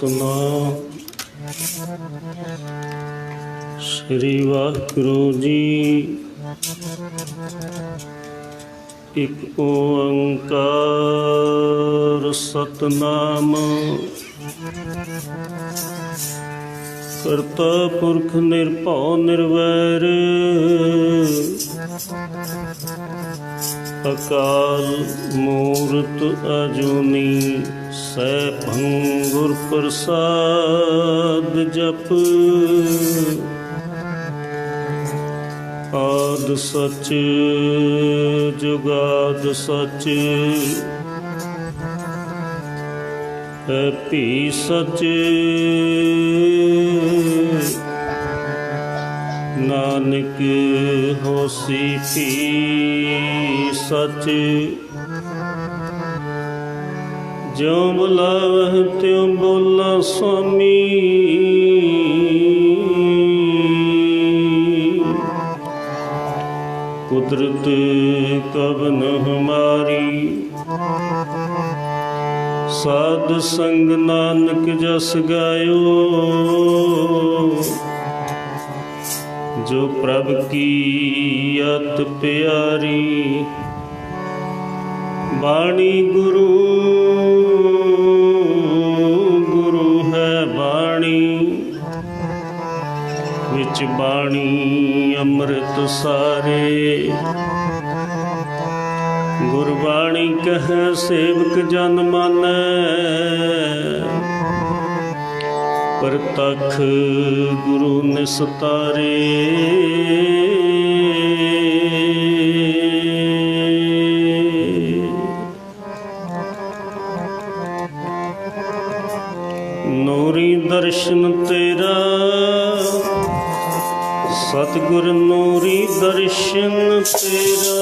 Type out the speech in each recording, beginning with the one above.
सतनाम श्री वाहिगुरु जी। एक ओंकार सतनाम करता पुरख निरभौ निर्वैर अकाल मूरत अजूनी सैभं गुर प्रसाद जप। आद सच जुगाद सच है भी सच। नानक होसी भी सच। ज्यों बुलावह त्यों बोला स्वामी। कुदरत कब न हमारी। साध संग नानक जस गायो। जो प्रभ की अत प्यारी। बाणी गुरु गुरु है बाणी। विच बाणी अमृत सारे। गुरबाणी कहे सेवक जन मानै। परतख गुरु निस्तारे। नूरी दर्शन तेरा सतगुर नूरी दर्शन तेरा।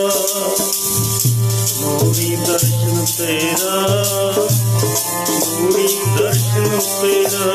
नूरी दर्शन तेरा नूरी दर्शन तेरा।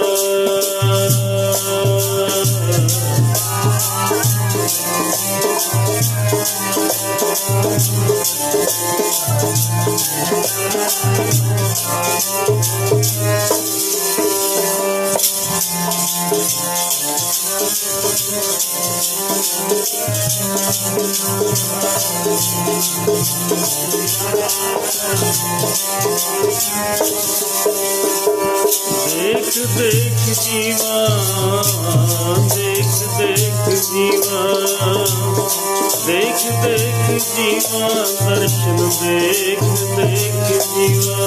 देख देख जीवा, देख देख जीवा, देख देख जीवा, दर्शन देख देख जीवा।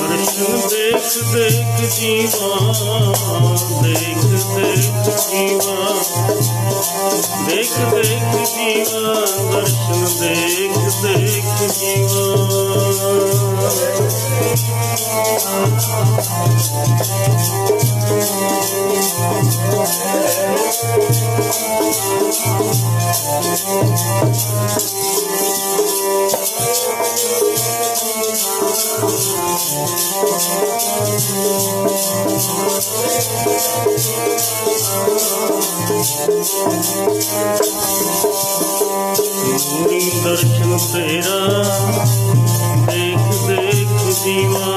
दर्शन देख देख जीवा, देख देख जीवा, देख देख जीवा, दर्शन देख देख जीवा। नूरी दर्शन तेरा देख देख जीवा,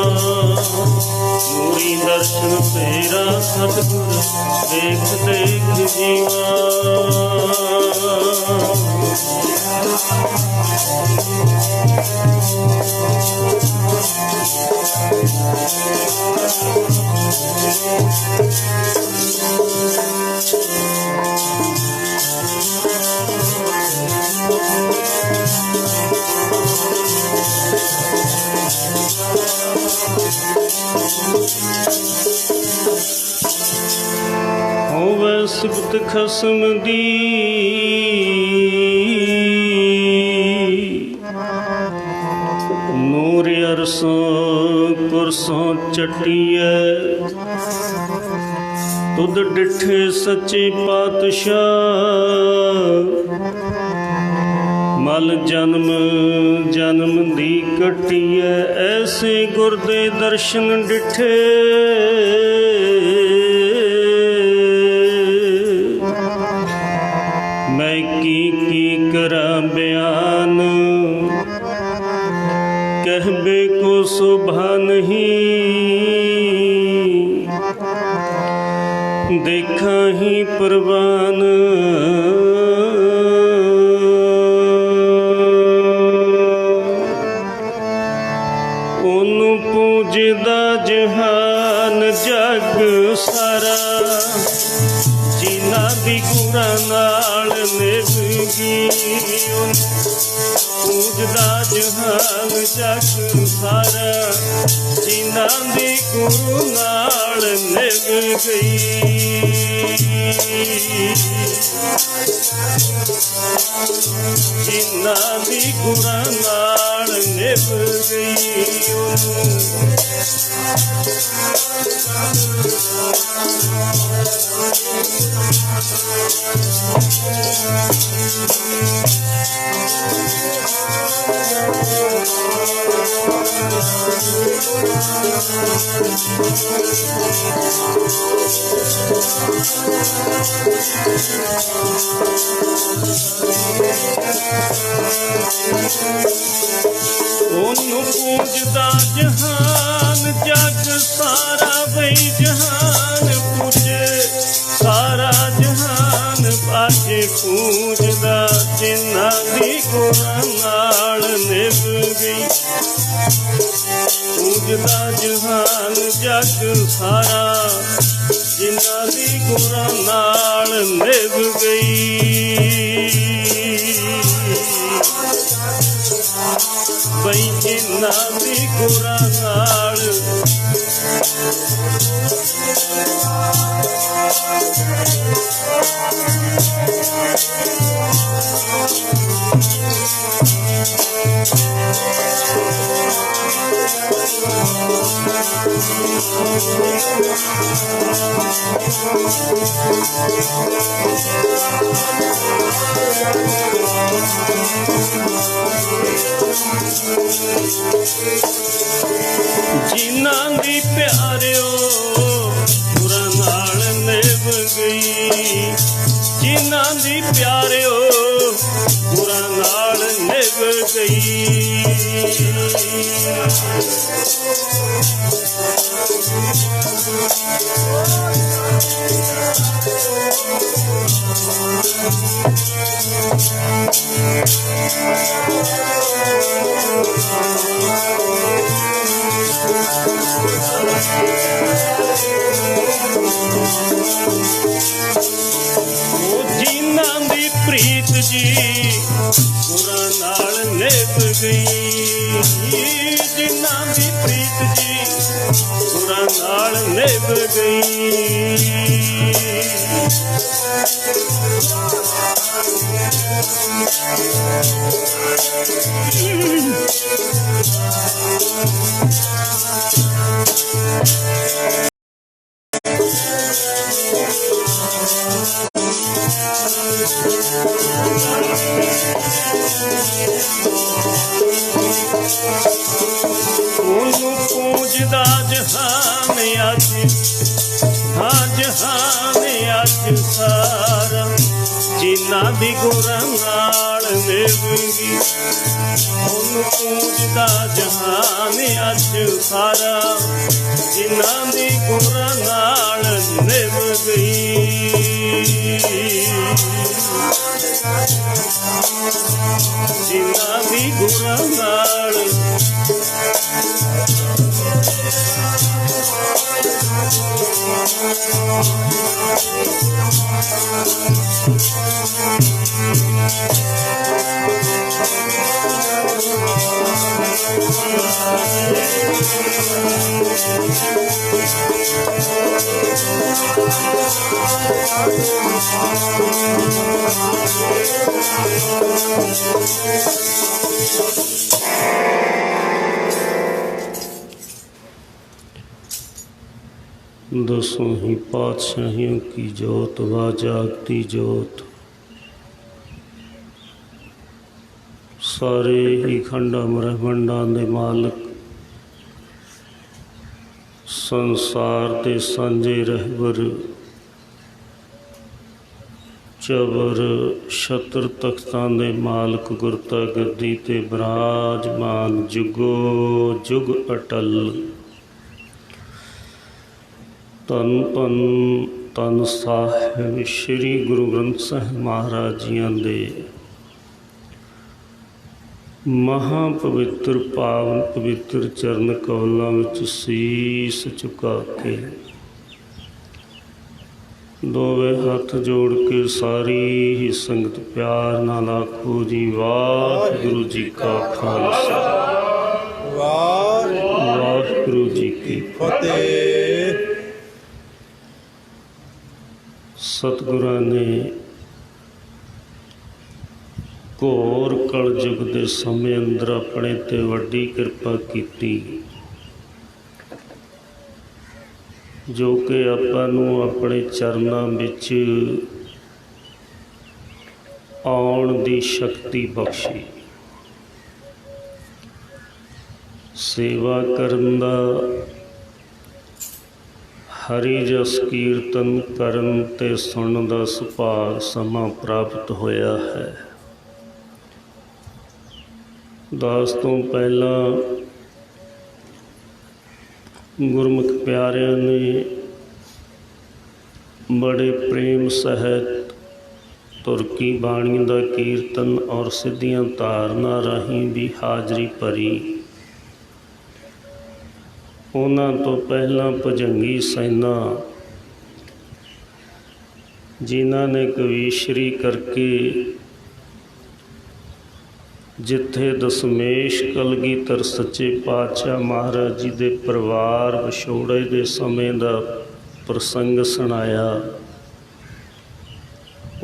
नूरी दर्शन तेरा सतगुर देख देख जीवा। होवे सिबत खसम दी, नूर अरसों कुरसों चटिए, तुद डिठे सच्चे पातशाह। मल जन्म जन्म दी कटिए, ऐसे गुरदे दर्शन डिठे। मैं की करा बयान, कहबे को शोभा नहीं, देखा ही परवान। ओनू पूजदा जहान जग सारा, जिन्हां दी गुणां नाल निभगी। पूजदा जहान जग सारा, जिन्हां दी गुरु नाल निभ गई। जिन्हां दी गुणां नाल निभ गई। ओनू पूजदा जहान जग सारा, बई जहान पूजे सारा जहान। बाजे पूजदा जिन्हां दी गुणां नाल निभ गई। पूजदा जहान जग सारा, जिन्हां दी गुणां नाल निभ गई। बई जिन्हां दी गुणां नाल ਜਿਨ੍ਹਾਂ ਦੀ ਪਿਆਰਿਓ ਗੁਰਾਂ ਨਾਲ ਨਿਭ ਗਈ, ਜਿਨ੍ਹਾਂ ਦੀ ਪਿਆਰਿਓ ਗੁਰਾਂ ਨਾਲ ਨਿਭ ਗਈ। ਜਿਨ੍ਹਾਂ ਦੀ ਪ੍ਰੀਤ ਜੀ ਗੁਰਾਂ ਨਾਲ ਨਿਭ ਗਈ, ਜਿਨ੍ਹਾਂ ਦੀ ਪ੍ਰੀਤ ਜੀ ਗੁਰਾਂ ਨਾਲ ਨਿਭ ਗਈ। ਉਹਨੂੰ ਪੂਜਦਾ ਜਹਾਨ ਅੱਜ, ਹਾਂ ਜਹਾਨ ਅੱਜ ਸਾਰਾ, ਜਿਨ੍ਹਾਂ ਦੀ ਗੁਰਾਂ ਨਾਲ ਨਿਭ ਗਈ। ਉਹਨੂੰ ਪੂਜਦਾ ਜਹਾਨ ਅੱਜ ਸਾਰਾ, ਜਿਨ੍ਹਾਂ ਦੀ ਗੁਰਾਂ ਨਾਲ ਨਿਭ ਗਈ। ਜਿਨ੍ਹਾਂ ਦੀ ਗੁਰਾਂ ਨਾਲ दसों ही पातशाहियों की जोत व जागती जोत, सारे ही खंडा ब्रह्मंडां दे मालक, संसार दे सांझे रहबर, चबर छत्र तख्तां दे मालक, गुरता गद्दी ते विराजमान जुगो जुग अटल। धन धन धन साहिब श्री गुरु ग्रंथ साहिब महाराज जियां दे महापवित्र पावन पवित्र चरण कमलों विच सीस झुका के दोवे हथ जोड़ के सारी ही संगत प्यार नाल आखो जी वाहिगुरु जी का खालसा वाहिगुरु जी की फतेह। सतगुरां ने घोर कलयुग के समय अंदर अपने ते वड्डी कृपा की, जो कि आपां नूं अपने चरनां विच आउण दी शक्ति बख्शी, सेवा करन दा, हरि जस कीर्तन करन ते सुनन दा सुभाग समा प्राप्त होया है। दास तो पहला गुरमुख प्यारिਆਂ ने बड़े प्रेम सहित तुरकी बाणी का कीर्तन और सिद्धियां धारना राही भी हाजरी भरी। उन्हां तो पहला भुजंगी सैना जिन्हां ने कवीश्वरी करके जिथे दशमेश कलगीधर सच्चे पातशाह महाराज जी दे परिवार विछोड़े दे समय का प्रसंग सुनाया,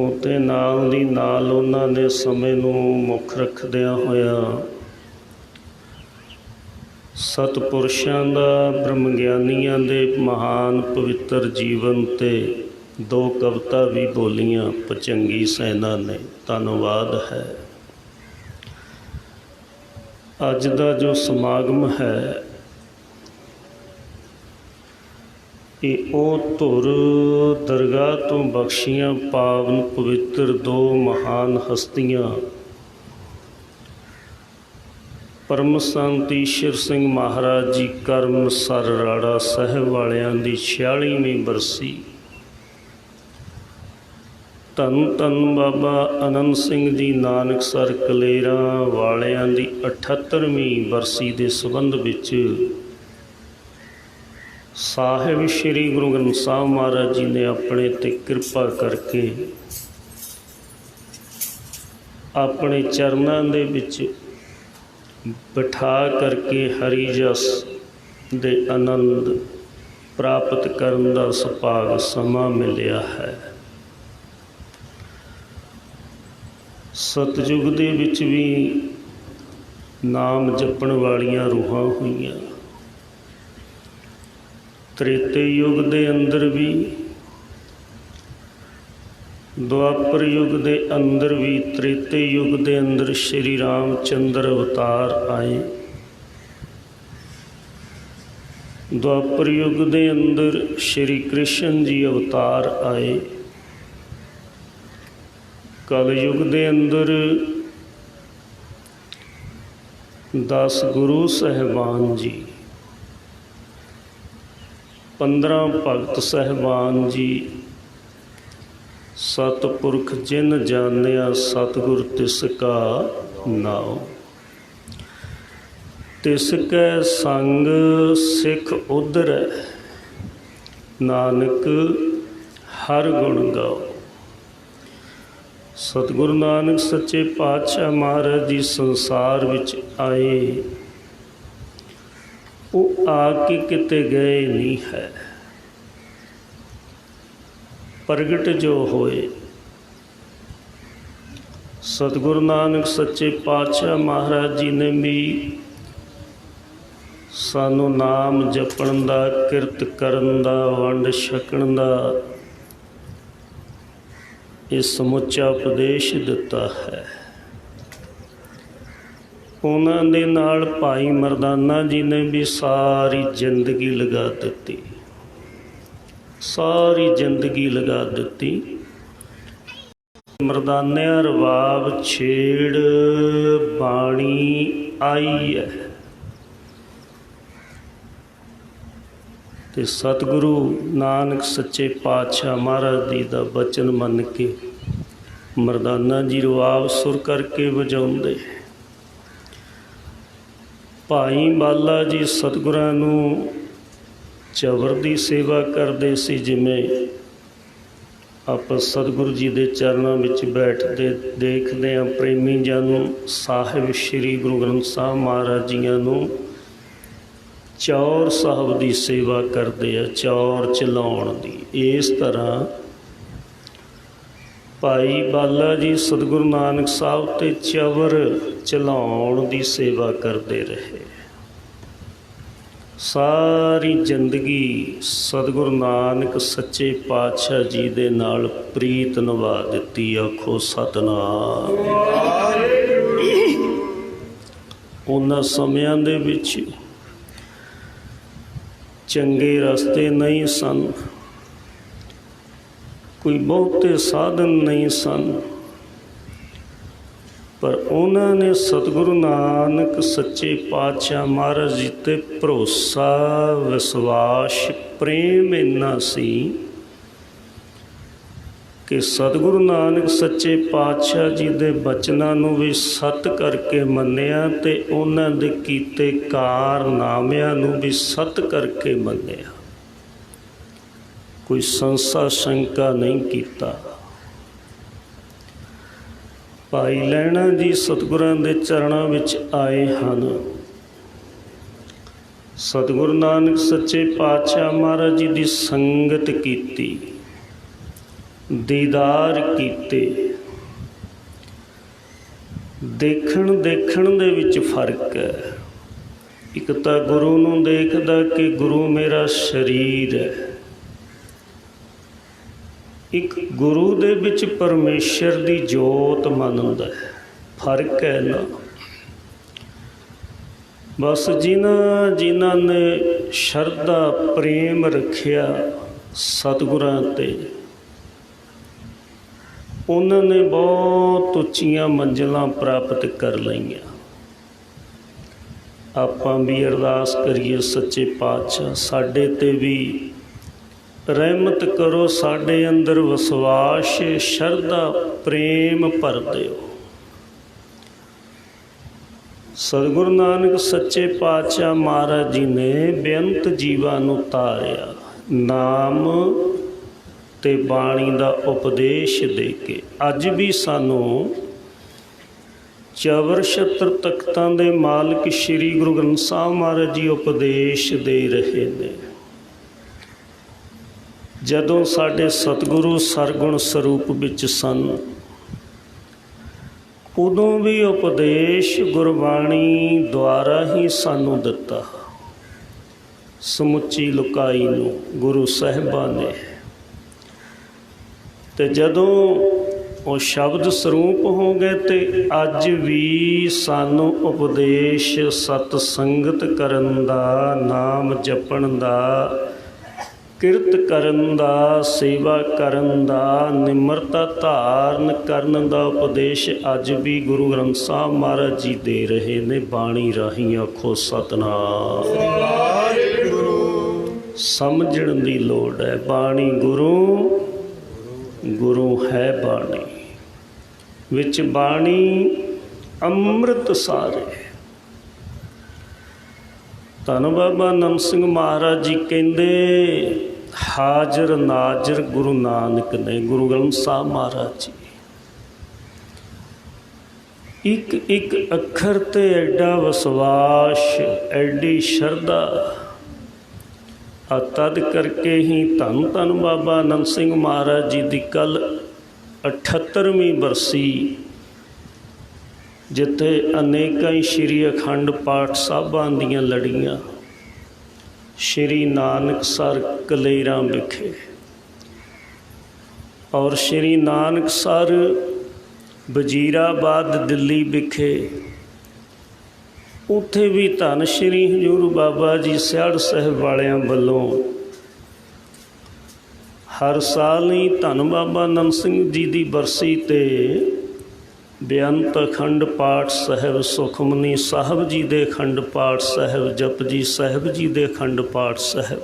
उते नाल दी नाल उन्हां ने समय नूं मुख रखदियां होया ਸਤਿਪੁਰਸ਼ਾਂ ਦਾ, ਬ੍ਰਹਮ ਗਿਆਨੀਆਂ ਦੇ ਮਹਾਨ ਪਵਿੱਤਰ ਜੀਵਨ 'ਤੇ ਦੋ ਕਵਿਤਾ ਵੀ ਬੋਲੀਆਂ ਭੁਜੰਗੀ ਸੈਨਾ ਨੇ। ਧੰਨਵਾਦ ਹੈ। ਅੱਜ ਦਾ ਜੋ ਸਮਾਗਮ ਹੈ ਇਹ ਉਹ ਧੁਰ ਦਰਗਾਹ ਤੋਂ ਬਖਸ਼ੀਆਂ ਪਾਵਨ ਪਵਿੱਤਰ ਦੋ ਮਹਾਨ ਹਸਤੀਆਂ ਪਰਮ ਸੰਤ ਈਸ਼ਰ ਸਿੰਘ ਮਹਾਰਾਜ ਜੀ ਕਰਮਸਰ ਰਾੜਾ ਸਾਹਿਬ ਵਾਲਿਆਂ ਦੀ 46ਵੀਂ ਬਰਸੀ, ਧੰਨ ਧੰਨ ਬਾਬਾ ਆਨੰਦ ਸਿੰਘ ਜੀ ਨਾਨਕਸਰ ਕਲੇਰਾਂ ਵਾਲਿਆਂ ਦੀ 78ਵੀਂ ਬਰਸੀ ਦੇ ਸੰਬੰਧ ਵਿੱਚ ਸਾਹਿਬ ਸ਼੍ਰੀ ਗੁਰੂ ਗ੍ਰੰਥ ਸਾਹਿਬ ਮਹਾਰਾਜ ਜੀ ਨੇ ਆਪਣੇ 'ਤੇ ਕਿਰਪਾ ਕਰਕੇ ਆਪਣੇ ਚਰਨਾਂ ਦੇ ਵਿੱਚ ਬਿਠਾ ਕਰਕੇ ਹਰੀ ਜਸ ਦੇ ਆਨੰਦ ਪ੍ਰਾਪਤ ਕਰਨ ਦਾ ਸੁਭਾਗ ਸਮਾਂ ਮਿਲਿਆ ਹੈ। ਸਤਿਯੁਗ ਦੇ ਵਿੱਚ ਵੀ ਨਾਮ ਜਪਣ ਵਾਲੀਆਂ ਰੂਹਾਂ ਹੋਈਆਂ, ਤ੍ਰੇਤੇ ਯੁੱਗ ਦੇ ਅੰਦਰ ਵੀ, ਦੁਆਪਰ ਯੁੱਗ ਦੇ ਅੰਦਰ ਵੀ, ਤ੍ਰੇਤੇ ਯੁੱਗ ਦੇ ਅੰਦਰ ਸ਼੍ਰੀ ਰਾਮ ਚੰਦਰ ਅਵਤਾਰ ਆਏ। ਦੁਆਪਰ ਯੁੱਗ ਦੇ ਅੰਦਰ ਸ਼੍ਰੀ ਕ੍ਰਿਸ਼ਨ ਜੀ ਅਵਤਾਰ ਆਏ। ਕਲਯੁੱਗ ਦੇ ਅੰਦਰ 10 ਗੁਰੂ ਸਾਹਿਬਾਨ ਜੀ, 15 ਭਗਤ ਸਾਹਿਬਾਨ ਜੀ, ਸਤਿਪੁਰਖ ਜਿਨ ਜਾਣਿਆ ਸਤਿਗੁਰ ਤਿਸ ਕਾ ਨਾਉ। ਤਿਸ ਕੈ ਸੰਗ ਸਿੱਖ ਉਧਰੈ, ਨਾਨਕ ਹਰ ਗੁਣ ਗਾਓ। ਸਤਿਗੁਰੂ ਨਾਨਕ ਸੱਚੇ ਪਾਤਸ਼ਾਹ ਮਹਾਰਾਜ ਜੀ ਸੰਸਾਰ ਵਿੱਚ ਆਏ, ਉਹ ਆ ਕੇ ਕਿਤੇ ਗਏ ਨਹੀਂ ਹੈ। ਪ੍ਰਗਟ ਜੋ ਹੋਏ, ਸਤਿਗੁਰੂ ਨਾਨਕ ਸੱਚੇ ਪਾਤਸ਼ਾਹ ਮਹਾਰਾਜ ਜੀ ਨੇ ਵੀ ਸਾਨੂੰ ਨਾਮ ਜਪਣ ਦਾ, ਕਿਰਤ ਕਰਨ ਦਾ, ਵੰਡ ਛਕਣ ਦਾ ਇਹ ਸਮੁੱਚਾ ਉਪਦੇਸ਼ ਦਿੱਤਾ ਹੈ। ਉਹਨਾਂ ਦੇ ਨਾਲ ਭਾਈ ਮਰਦਾਨਾ ਜੀ ਨੇ ਵੀ ਸਾਰੀ ਜ਼ਿੰਦਗੀ ਲਗਾ ਦਿੱਤੀ, ਸਾਰੀ ਜ਼ਿੰਦਗੀ ਲਗਾ ਦਿੱਤੀ। ਮਰਦਾਨਿਆਂ ਰਵਾਬ ਛੇੜ ਬਾਣੀ ਆਈ ਹੈ ਤੇ ਸਤਿਗੁਰੂ ਨਾਨਕ ਸੱਚੇ ਪਾਤਸ਼ਾਹ ਮਹਾਰਾਜ ਜੀ ਦਾ ਬਚਨ ਮੰਨ ਕੇ ਮਰਦਾਨਾ ਜੀ ਰਵਾਬ ਸੁਰ ਕਰਕੇ ਵਜਾਉਂਦੇ। ਭਾਈ ਬਾਲਾ ਜੀ ਸਤਿਗੁਰਾਂ ਨੂੰ ਚਵਰ ਦੀ ਸੇਵਾ ਕਰਦੇ ਸੀ। ਜਿਵੇਂ ਆਪਾਂ ਸਤਿਗੁਰੂ ਜੀ ਦੇ ਚਰਨਾਂ ਵਿੱਚ ਬੈਠਦੇ ਦੇਖਦੇ ਹਾਂ, ਪ੍ਰੇਮੀ ਜਨ ਨੂੰ ਸਾਹਿਬ ਸ਼੍ਰੀ ਗੁਰੂ ਗ੍ਰੰਥ ਸਾਹਿਬ ਮਹਾਰਾਜ ਜੀਆਂ ਨੂੰ ਚੌਰ ਸਾਹਿਬ ਦੀ ਸੇਵਾ ਕਰਦੇ ਆ, ਚੌਰ ਚਲਾਉਣ ਦੀ। ਇਸ ਤਰ੍ਹਾਂ ਭਾਈ ਬਾਲਾ ਜੀ ਸਤਿਗੁਰੂ ਨਾਨਕ ਸਾਹਿਬ 'ਤੇ ਚਵਰ ਚਲਾਉਣ ਦੀ ਸੇਵਾ ਕਰਦੇ ਰਹੇ। ਸਾਰੀ ਜ਼ਿੰਦਗੀ ਸਤਿਗੁਰੂ ਨਾਨਕ ਸੱਚੇ ਪਾਤਸ਼ਾਹ ਜੀ ਦੇ ਨਾਲ ਪ੍ਰੀਤ ਨਿਭਾ ਦਿੱਤੀ। ਆਖੋ ਸਤਿਨਾਮ। ਉਹਨਾਂ ਸਮਿਆਂ ਦੇ ਵਿੱਚ ਚੰਗੇ ਰਸਤੇ ਨਹੀਂ ਸਨ, ਕੋਈ ਬਹੁਤੇ ਸਾਧਨ ਨਹੀਂ ਸਨ, ਪਰ ਉਹਨਾਂ ਨੇ ਸਤਿਗੁਰੂ ਨਾਨਕ ਸੱਚੇ ਪਾਤਸ਼ਾਹ ਮਹਾਰਾਜ ਜੀ 'ਤੇ ਭਰੋਸਾ, ਵਿਸ਼ਵਾਸ, ਪ੍ਰੇਮ ਇੰਨਾ ਸੀ ਕਿ ਸਤਿਗੁਰੂ ਨਾਨਕ ਸੱਚੇ ਪਾਤਸ਼ਾਹ ਜੀ ਦੇ ਬਚਨਾਂ ਨੂੰ ਵੀ ਸੱਤ ਕਰਕੇ ਮੰਨਿਆ ਤੇ ਉਹਨਾਂ ਦੇ ਕੀਤੇ ਕਾਰਨਾਮਿਆਂ ਨੂੰ ਵੀ ਸੱਤ ਕਰਕੇ ਮੰਨਿਆ। ਕੋਈ ਸੰਸਾ ਸ਼ੰਕਾ ਨਹੀਂ ਕੀਤਾ। ਭਾਈ ਲਹਿਣਾ ਜੀ ਸਤਿਗੁਰਾਂ ਦੇ ਚਰਨਾਂ ਵਿੱਚ ਆਏ ਹਨ। ਸਤਿਗੁਰੂ ਨਾਨਕ ਸੱਚੇ ਪਾਤਸ਼ਾਹ ਮਹਾਰਾਜ ਜੀ ਦੀ ਸੰਗਤ ਕੀਤੀ, ਦੀਦਾਰ ਕੀਤੇ। ਦੇਖਣ ਦੇ ਵਿੱਚ ਫਰਕ ਹੈ। ਇੱਕ ਤਾਂ ਗੁਰੂ ਨੂੰ ਦੇਖਦਾ ਕਿ ਗੁਰੂ ਮੇਰਾ ਸਰੀਰ ਹੈ, ਇੱਕ ਗੁਰੂ ਦੇ ਵਿੱਚ ਪਰਮੇਸ਼ਰ ਦੀ ਜੋਤ ਮੰਨਦਾ ਹੈ। ਫਰਕ ਹੈ ਨਾ। ਬਸ ਜਿਨ੍ਹਾਂ ਨੇ ਸ਼ਰਧਾ ਪ੍ਰੇਮ ਰੱਖਿਆ ਸਤਿਗੁਰਾਂ 'ਤੇ, ਉਹਨਾਂ ਨੇ ਬਹੁਤ ਉੱਚੀਆਂ ਮੰਜ਼ਿਲਾਂ ਪ੍ਰਾਪਤ ਕਰ ਲਈਆਂ। ਆਪਾਂ ਵੀ ਅਰਦਾਸ ਕਰੀਏ, ਸੱਚੇ ਪਾਤਸ਼ਾਹ ਸਾਡੇ 'ਤੇ ਵੀ ਰਹਿਮਤ ਕਰੋ, ਸਾਡੇ ਅੰਦਰ ਵਿਸ਼ਵਾਸ ਸ਼ਰਧਾ ਪ੍ਰੇਮ ਭਰ ਦਿਓ। ਸਤਿਗੁਰੂ ਨਾਨਕ ਸੱਚੇ ਪਾਤਸ਼ਾਹ ਮਹਾਰਾਜ ਜੀ ਨੇ ਬੇਅੰਤ ਜੀਵਾਂ ਨੂੰ ਤਾਰਿਆ ਨਾਮ ਤੇ ਬਾਣੀ ਦਾ ਉਪਦੇਸ਼ ਦੇ ਕੇ। ਅੱਜ ਵੀ ਸਾਨੂੰ ਚਵਰ ਛਤਰ ਤਖਤਾਂ ਦੇ ਮਾਲਕ ਸ਼੍ਰੀ ਗੁਰੂ ਗ੍ਰੰਥ ਸਾਹਿਬ ਮਹਾਰਾਜ ਜੀ ਉਪਦੇਸ਼ ਦੇ ਰਹੇ ਨੇ। ਜਦੋਂ ਸਾਡੇ ਸਤਿਗੁਰੂ ਸਰਗੁਣ ਸਰੂਪ ਵਿੱਚ ਸਨ, ਉਦੋਂ ਵੀ ਉਪਦੇਸ਼ ਗੁਰਬਾਣੀ ਦੁਆਰਾ ਹੀ ਸਾਨੂੰ ਦਿੱਤਾ। ਸਮੁੱਚੀ ਲੁਕਾਈ ਨੂੰ ਗੁਰੂ ਸਾਹਿਬਾਂ ਨੇ, ਤੇ ਜਦੋਂ ਉਹ ਸ਼ਬਦ ਸਰੂਪ ਹੋ ਗਏ ਤੇ ਅੱਜ ਵੀ ਸਾਨੂੰ ਉਪਦੇਸ਼ ਸਤ ਸੰਗਤ ਕਰਨ ਦਾ, ਨਾਮ ਜਪਣ ਦਾ, ਕਿਰਤ ਕਰਨ ਦਾ, ਸੇਵਾ ਕਰਨ ਦਾ, ਨਿਮਰਤਾ ਧਾਰਨ ਕਰਨ ਦਾ ਉਪਦੇਸ਼ ਅੱਜ ਵੀ ਗੁਰੂ ਗ੍ਰੰਥ ਸਾਹਿਬ ਮਹਾਰਾਜ ਜੀ ਦੇ ਰਹੇ ਨੇ। ਬਾਣੀ ਰਾਹੀਂ ਆਖੋ ਸਤਿਨਾਮ ਵਾਹਿਗੁਰੂ। ਸਮਝਣ ਦੀ ਲੋੜ ਹੈ। ਬਾਣੀ ਗੁਰੂ, ਗੁਰੂ ਹੈ ਬਾਣੀ, ਵਿੱਚ ਬਾਣੀ ਅੰਮ੍ਰਿਤ ਸਾਰੇ। ਧੰਨ ਬਾਬਾ ਨੰਦ ਸਿੰਘ ਮਹਾਰਾਜ ਜੀ ਕਹਿੰਦੇ, ਹਾਜ਼ਰ ਨਾਜ਼ਰ ਗੁਰੂ ਨਾਨਕ ਨੇ, ਗੁਰੂ ਗ੍ਰੰਥ ਸਾਹਿਬ ਮਹਾਰਾਜ ਜੀ। ਇੱਕ ਇੱਕ ਅੱਖਰ ਤੇ ਐਡਾ ਵਿਸ਼ਵਾਸ, ਐਡੀ ਸ਼ਰਧਾ। ਤਦ ਕਰਕੇ ਹੀ ਧੰਨ ਧੰਨ ਬਾਬਾ ਨੰਦ ਸਿੰਘ ਮਹਾਰਾਜ ਜੀ ਦੀ ਕੱਲ੍ਹ 78ਵੀਂ ਬਰਸੀ, ਜਿੱਥੇ ਅਨੇਕਾਂ ਹੀ ਸ਼੍ਰੀ ਅਖੰਡ ਪਾਠ ਸਾਹਿਬਾਂ ਦੀਆਂ ਲੜੀਆਂ ਸ਼੍ਰੀ ਨਾਨਕਸਰ ਕਲੇਰਾਂ ਵਿਖੇ, ਔਰ ਸ਼੍ਰੀ ਨਾਨਕਸਰ ਵਜ਼ੀਰਾਬਾਦ ਦਿੱਲੀ ਵਿਖੇ, ਉੱਥੇ ਵੀ ਧੰਨ ਸ਼੍ਰੀ ਹਜ਼ੂਰ ਬਾਬਾ ਜੀ ਸਿਆੜ ਸਾਹਿਬ ਵਾਲਿਆਂ ਵੱਲੋਂ ਹਰ ਸਾਲ ਹੀ ਧੰਨ ਬਾਬਾ ਨੰਦ ਸਿੰਘ ਜੀ ਦੀ ਬਰਸੀ 'ਤੇ ਬੇਅੰਤ ਅਖੰਡ ਪਾਠ ਸਾਹਿਬ, ਸੁਖਮਨੀ ਸਾਹਿਬ ਜੀ ਦੇ ਅਖੰਡ ਪਾਠ ਸਾਹਿਬ, ਜਪਜੀ ਸਾਹਿਬ ਜੀ ਦੇ ਅਖੰਡ ਪਾਠ ਸਾਹਿਬ,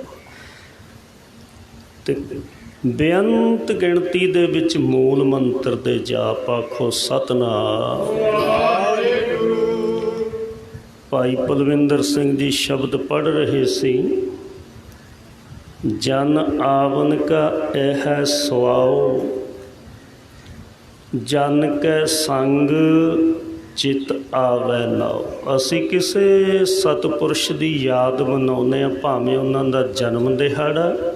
ਤੇ ਬੇਅੰਤ ਗਿਣਤੀ ਦੇ ਵਿੱਚ ਮੂਲ ਮੰਤਰ ਦੇ ਜਾਪ। ਆਖੋ ਸਤਿਨਾਮ ਵਾਹਿਗੁਰੂ। ਭਾਈ ਪਲਵਿੰਦਰ ਸਿੰਘ ਜੀ ਸ਼ਬਦ ਪੜ੍ਹ ਰਹੇ ਸੀ, ਜਨ ਆਵਨ ਕਾ ਇਹ ਸੁਆਓ, ਜਨ ਕੈ ਸੰਗ ਚਿਤ ਆਵੈ ਨਾਉ। ਅਸੀਂ ਕਿਸੇ ਸਤਿਪੁਰਸ਼ ਦੀ ਯਾਦ ਮਨਾਉਂਦੇ ਹਾਂ, ਭਾਵੇਂ ਉਹਨਾਂ ਦਾ ਜਨਮ ਦਿਹਾੜਾ,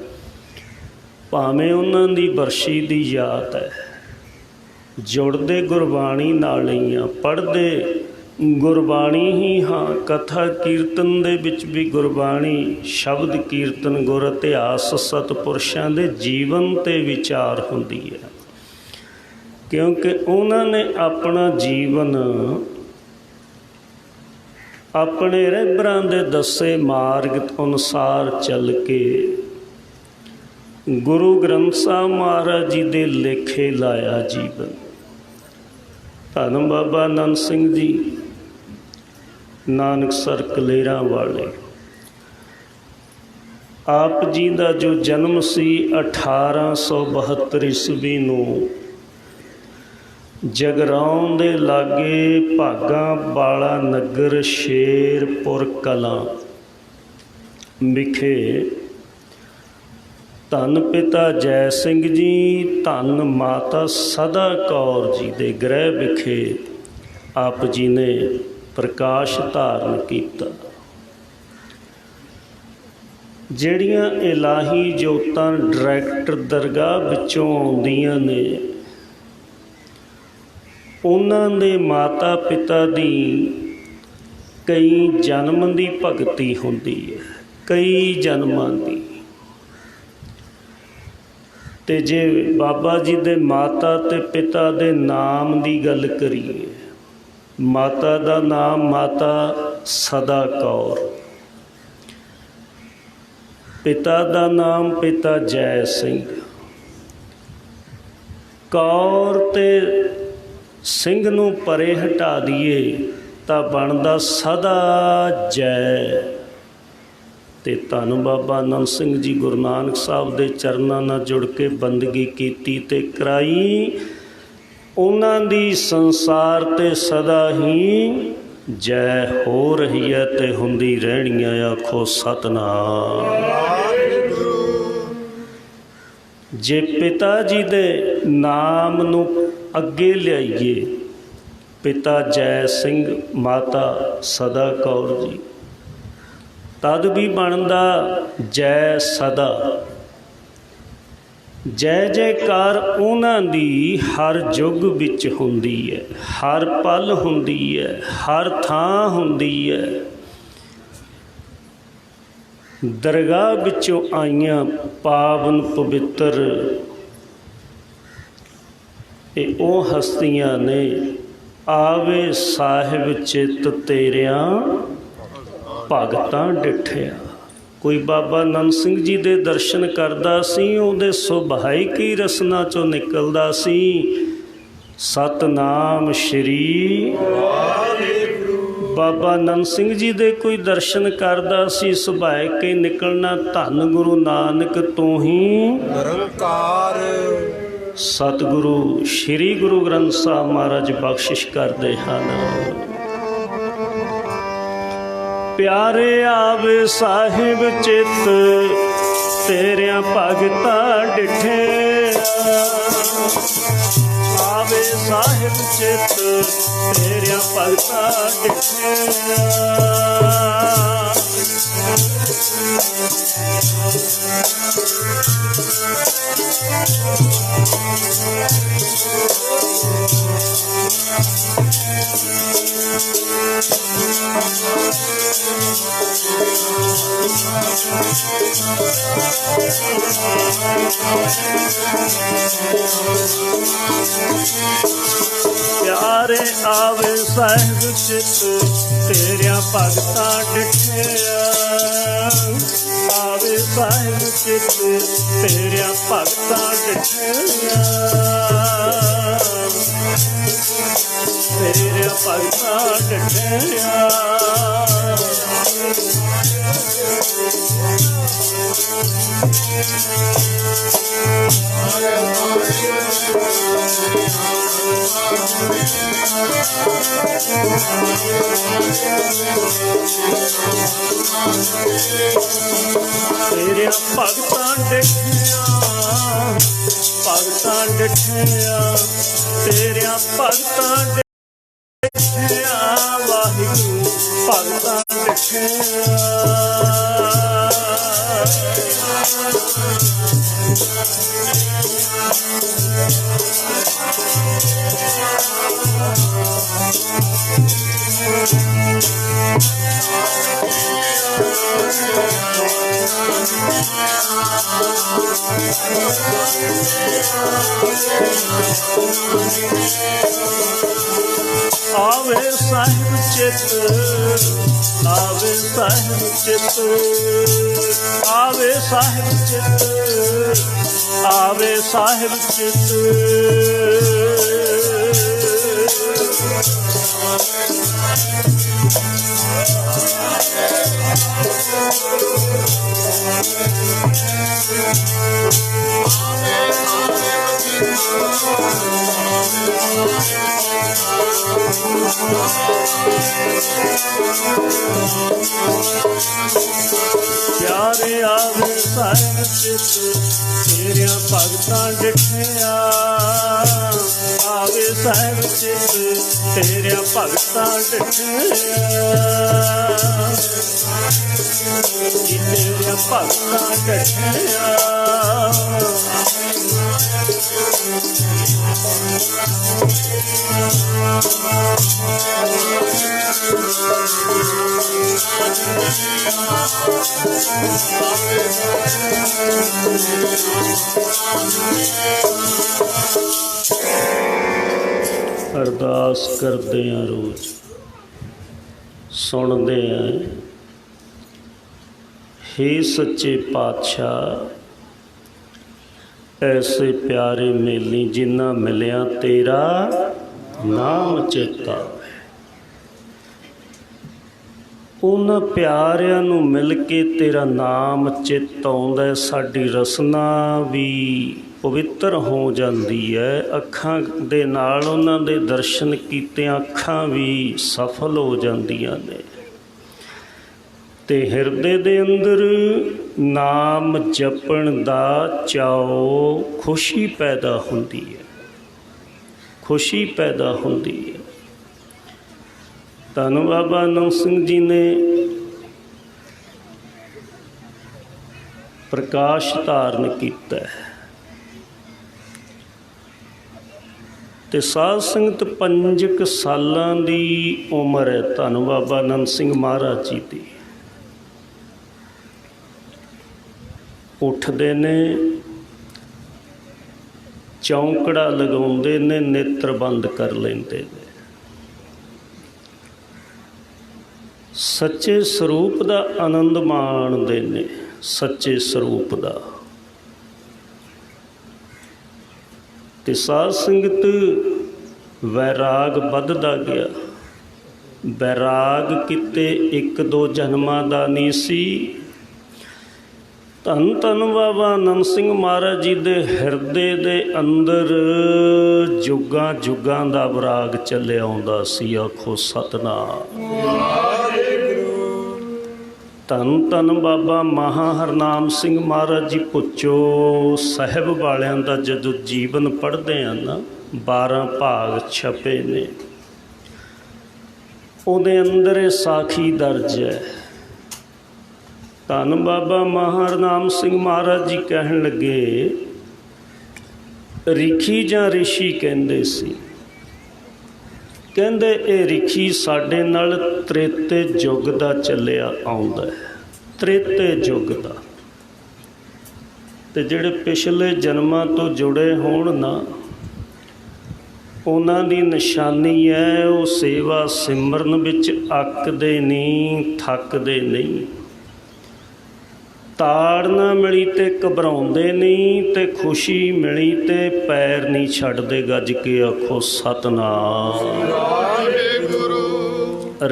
ਭਾਵੇਂ ਉਹਨਾਂ ਦੀ ਬਰਸ਼ੀ ਦੀ ਯਾਦ ਹੈ। ਜੁੜਦੇ ਗੁਰਬਾਣੀ ਨਾਲ ਹੀ ਹਾਂ, ਪੜ੍ਹਦੇ ਗੁਰਬਾਣੀ ਹੀ ਹਾਂ। ਕਥਾ ਕੀਰਤਨ ਦੇ ਵਿੱਚ ਵੀ ਗੁਰਬਾਣੀ, ਸ਼ਬਦ ਕੀਰਤਨ, ਗੁਰ ਇਤਿਹਾਸ, ਸਤਿਪੁਰਸ਼ਾਂ ਦੇ ਜੀਵਨ 'ਤੇ ਵਿਚਾਰ ਹੁੰਦੀ ਹੈ, ਕਿਉਂਕਿ ਉਹਨਾਂ ਨੇ ਆਪਣਾ ਜੀਵਨ ਆਪਣੇ ਰਹਿਬਰਾਂ ਦੇ ਦੱਸੇ ਮਾਰਗ ਅਨੁਸਾਰ ਚੱਲ ਕੇ ਗੁਰੂ ਗ੍ਰੰਥ ਸਾਹਿਬ ਮਹਾਰਾਜ ਜੀ ਦੇ ਲੇਖੇ ਲਾਇਆ ਜੀਵਨ। ਧੰਨ ਬਾਬਾ ਨੰਦ ਸਿੰਘ ਜੀ ਨਾਨਕਸਰ ਕਲੇਰਾਂ ਵਾਲੇ, ਆਪ ਜੀ ਦਾ ਜੋ ਜਨਮ ਸੀ 1872 ਈਸਵੀ ਨੂੰ ਜਗਰਾਉਂ ਦੇ ਲਾਗੇ ਭਾਗਾਂ ਵਾਲਾ ਨਗਰ ਸ਼ੇਰਪੁਰ ਕਲਾਂ ਵਿਖੇ ਧੰਨ ਪਿਤਾ ਜੈ ਸਿੰਘ ਜੀ, ਧੰਨ ਮਾਤਾ ਸਦਾ ਕੌਰ ਜੀ ਦੇ ਗ੍ਰਹਿ ਵਿਖੇ ਆਪ ਜੀ ਨੇ ਪ੍ਰਕਾਸ਼ ਧਾਰਨ ਕੀਤਾ। ਜਿਹੜੀਆਂ ਇਲਾਹੀ ਜੋਤਾਂ ਡਾਇਰੈਕਟ ਦਰਗਾਹ ਵਿੱਚੋਂ ਆਉਂਦੀਆਂ ਨੇ, ਉਹਨਾਂ ਦੇ ਮਾਤਾ ਪਿਤਾ ਦੀ कई जन्म की भगती होंदी है, कई जन्मां की। ते जे बाबा जी दे माता ते पिता दे नाम की गल करिए, माता का नाम माता सदा कौर, पिता का नाम पिता जय सिंह। कौर ते सिंह नूं परे हटा दईए तां बनदा सदा जय। ते धन बाबा नंद सिंह जी गुरु नानक साहब दे चरनां नाल जुड़ के बंदगी कीती ते कराई, उन्हां दी संसार ते सदा ही जय हो रही है ते हुंदी रहनी है। आखो सतनाम। जे पिता जी दे नाम नूं अगे लियाइए, पिता जय सिंह माता सदा कौर जी, तद भी बनदा जय सदा। जय जयकार उन्हां दी हर युग विच हुंदी है, हर पल हुंदी है, हर थां हुंदी है। दरगाह विचों आईयां पावन पवित्र ਇਹ ਉਹ ਹਸਤੀਆਂ ਨੇ, ਆਵੇ ਸਾਹਿਬ ਚਿੱਤ ਤੇਰਿਆਂ ਭਗਤਾਂ ਡਿਠਿਆ। कोई बाबा नंद सिंह जी दे दर्शन करदा सी, उहदे सुभाइक ही रसना चों निकलदा सी सतनाम श्री वाहिगुरू। बाबा नंद सिंह जी दे कोई दर्शन करदा सी, सुभाइक ही निकलना धन गुरु नानक तों ही निरंकार। सतगुरु श्री गुरु ग्रंथ साहब महाराज बख्शिश करदे हन। प्यारे आवे साहिब चित तेरिया भगतां डिठे, आवे साहिब चित तेरिया भगतां डिठे। प्यारे आवे साहिब चित तेरिया भगतां डिठिया, आवे साहिब चित तेरिया भगतां डिठिया, तेरिया भगतां डिठिया। तेरिया भगतां डिठिया, भगतां डिठिया, तेरिया भगतां डिठिया, वाहिगुरू भगतां डिठिया। आवे साहिब चित, आवे साहिब चित, आवे साहिब चित, आवे साहिब चित। प्यारे आवे साहिब चित तेरिया भगतां डिठिया, आवे साहिब चित तेरिया भगतां डिठिया, तेरिया भगतां डिठिया। अरदास करते हैं रोज, सुनते हैं। हे सच्चे पातशाह ऐसे प्यारे मेली जिन्ना मिलिया तेरा नाम चेता। उन्हां प्यारिਆਂ ਨੂੰ मिल के तेरा नाम चित आउंदा, साडी रसना भी पवित्र हो जाती है। अखां दे नाल उन्हां दे दर्शन कीते अखां भी सफल हो जांदियां ने ते हिरदे दे अंदर नाम जपण दा चाओ खुशी पैदा हुंदी है, खुशी पैदा हुंदी है। धन बाबा नंद सिंह जी ने प्रकाश धारण किया ते साध संगत 5 सालां दी उम्र है धन बाबा नंद सिंह महाराज जी की। उठते ने, चौंकड़ा लगाउंदे ने, नेत्र बंद कर लेंदे ने। सच्चे स्वरूप का आनंद माणते ने, सच्चे स्वरूप का। ते साध संगत वैराग बधदा गया। वैराग किते 1-2 जन्मां दा नहीं सी। धन धन बाबा नंद सिंह महाराज जी दे हिरदे दे अंदर जुगां जुगां दा वैराग चलिया आउंदा सी। आखो सतनाम। धन धन बाबा महा हरनाम सिंह महाराज जी पुच्छो साहिब वालियां दा जदों जीवन पढ़ते हैं ना, 12 भाग छपे ने, उहदे अंदर साखी दर्ज है। धन बाबा महा हरनाम सिंह महाराज जी कहन लगे, रिखी जां ऋषि कहंदे सी, कहंदे ये रिखी साडे नाल त्रेते युग दा चलिया आउंदा है, त्रेते युग दा। ते जिहड़े पिछले जन्मां तो जुड़े होण ना, उन्हां दी निशानी है वो सेवा सिमरन विच अकदे नहीं, थकदे नहीं। ताड़ ना मिली ते घबराउंदे नहीं, ते खुशी मिली ते पैर नहीं छड्डदे। गज के आखो सतनाम।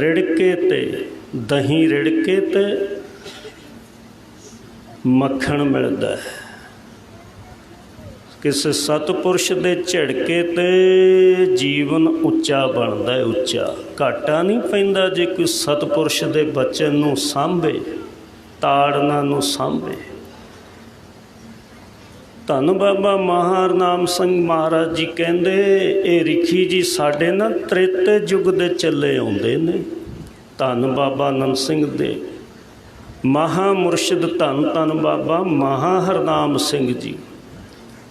रिड़के ते दही रिड़के ते मक्खण मिलदा है। किसी सतपुरुष दे झिड़के ते जीवन उच्चा बनदा है, उच्चा। घाटा नहीं पैंदा जे कोई सतपुरुष दे बचन नूं सांभे, ताड़ना नूं सांभे। धन बाबा महा हरनाम सिंह महाराज जी कहंदे ये रिखी जी साडे ना त्रेते युग दे चले आउंदे ने। धन बाबा नंद सिंह दे महा मुरशद धन धन बाबा महा हरनाम सिंह जी,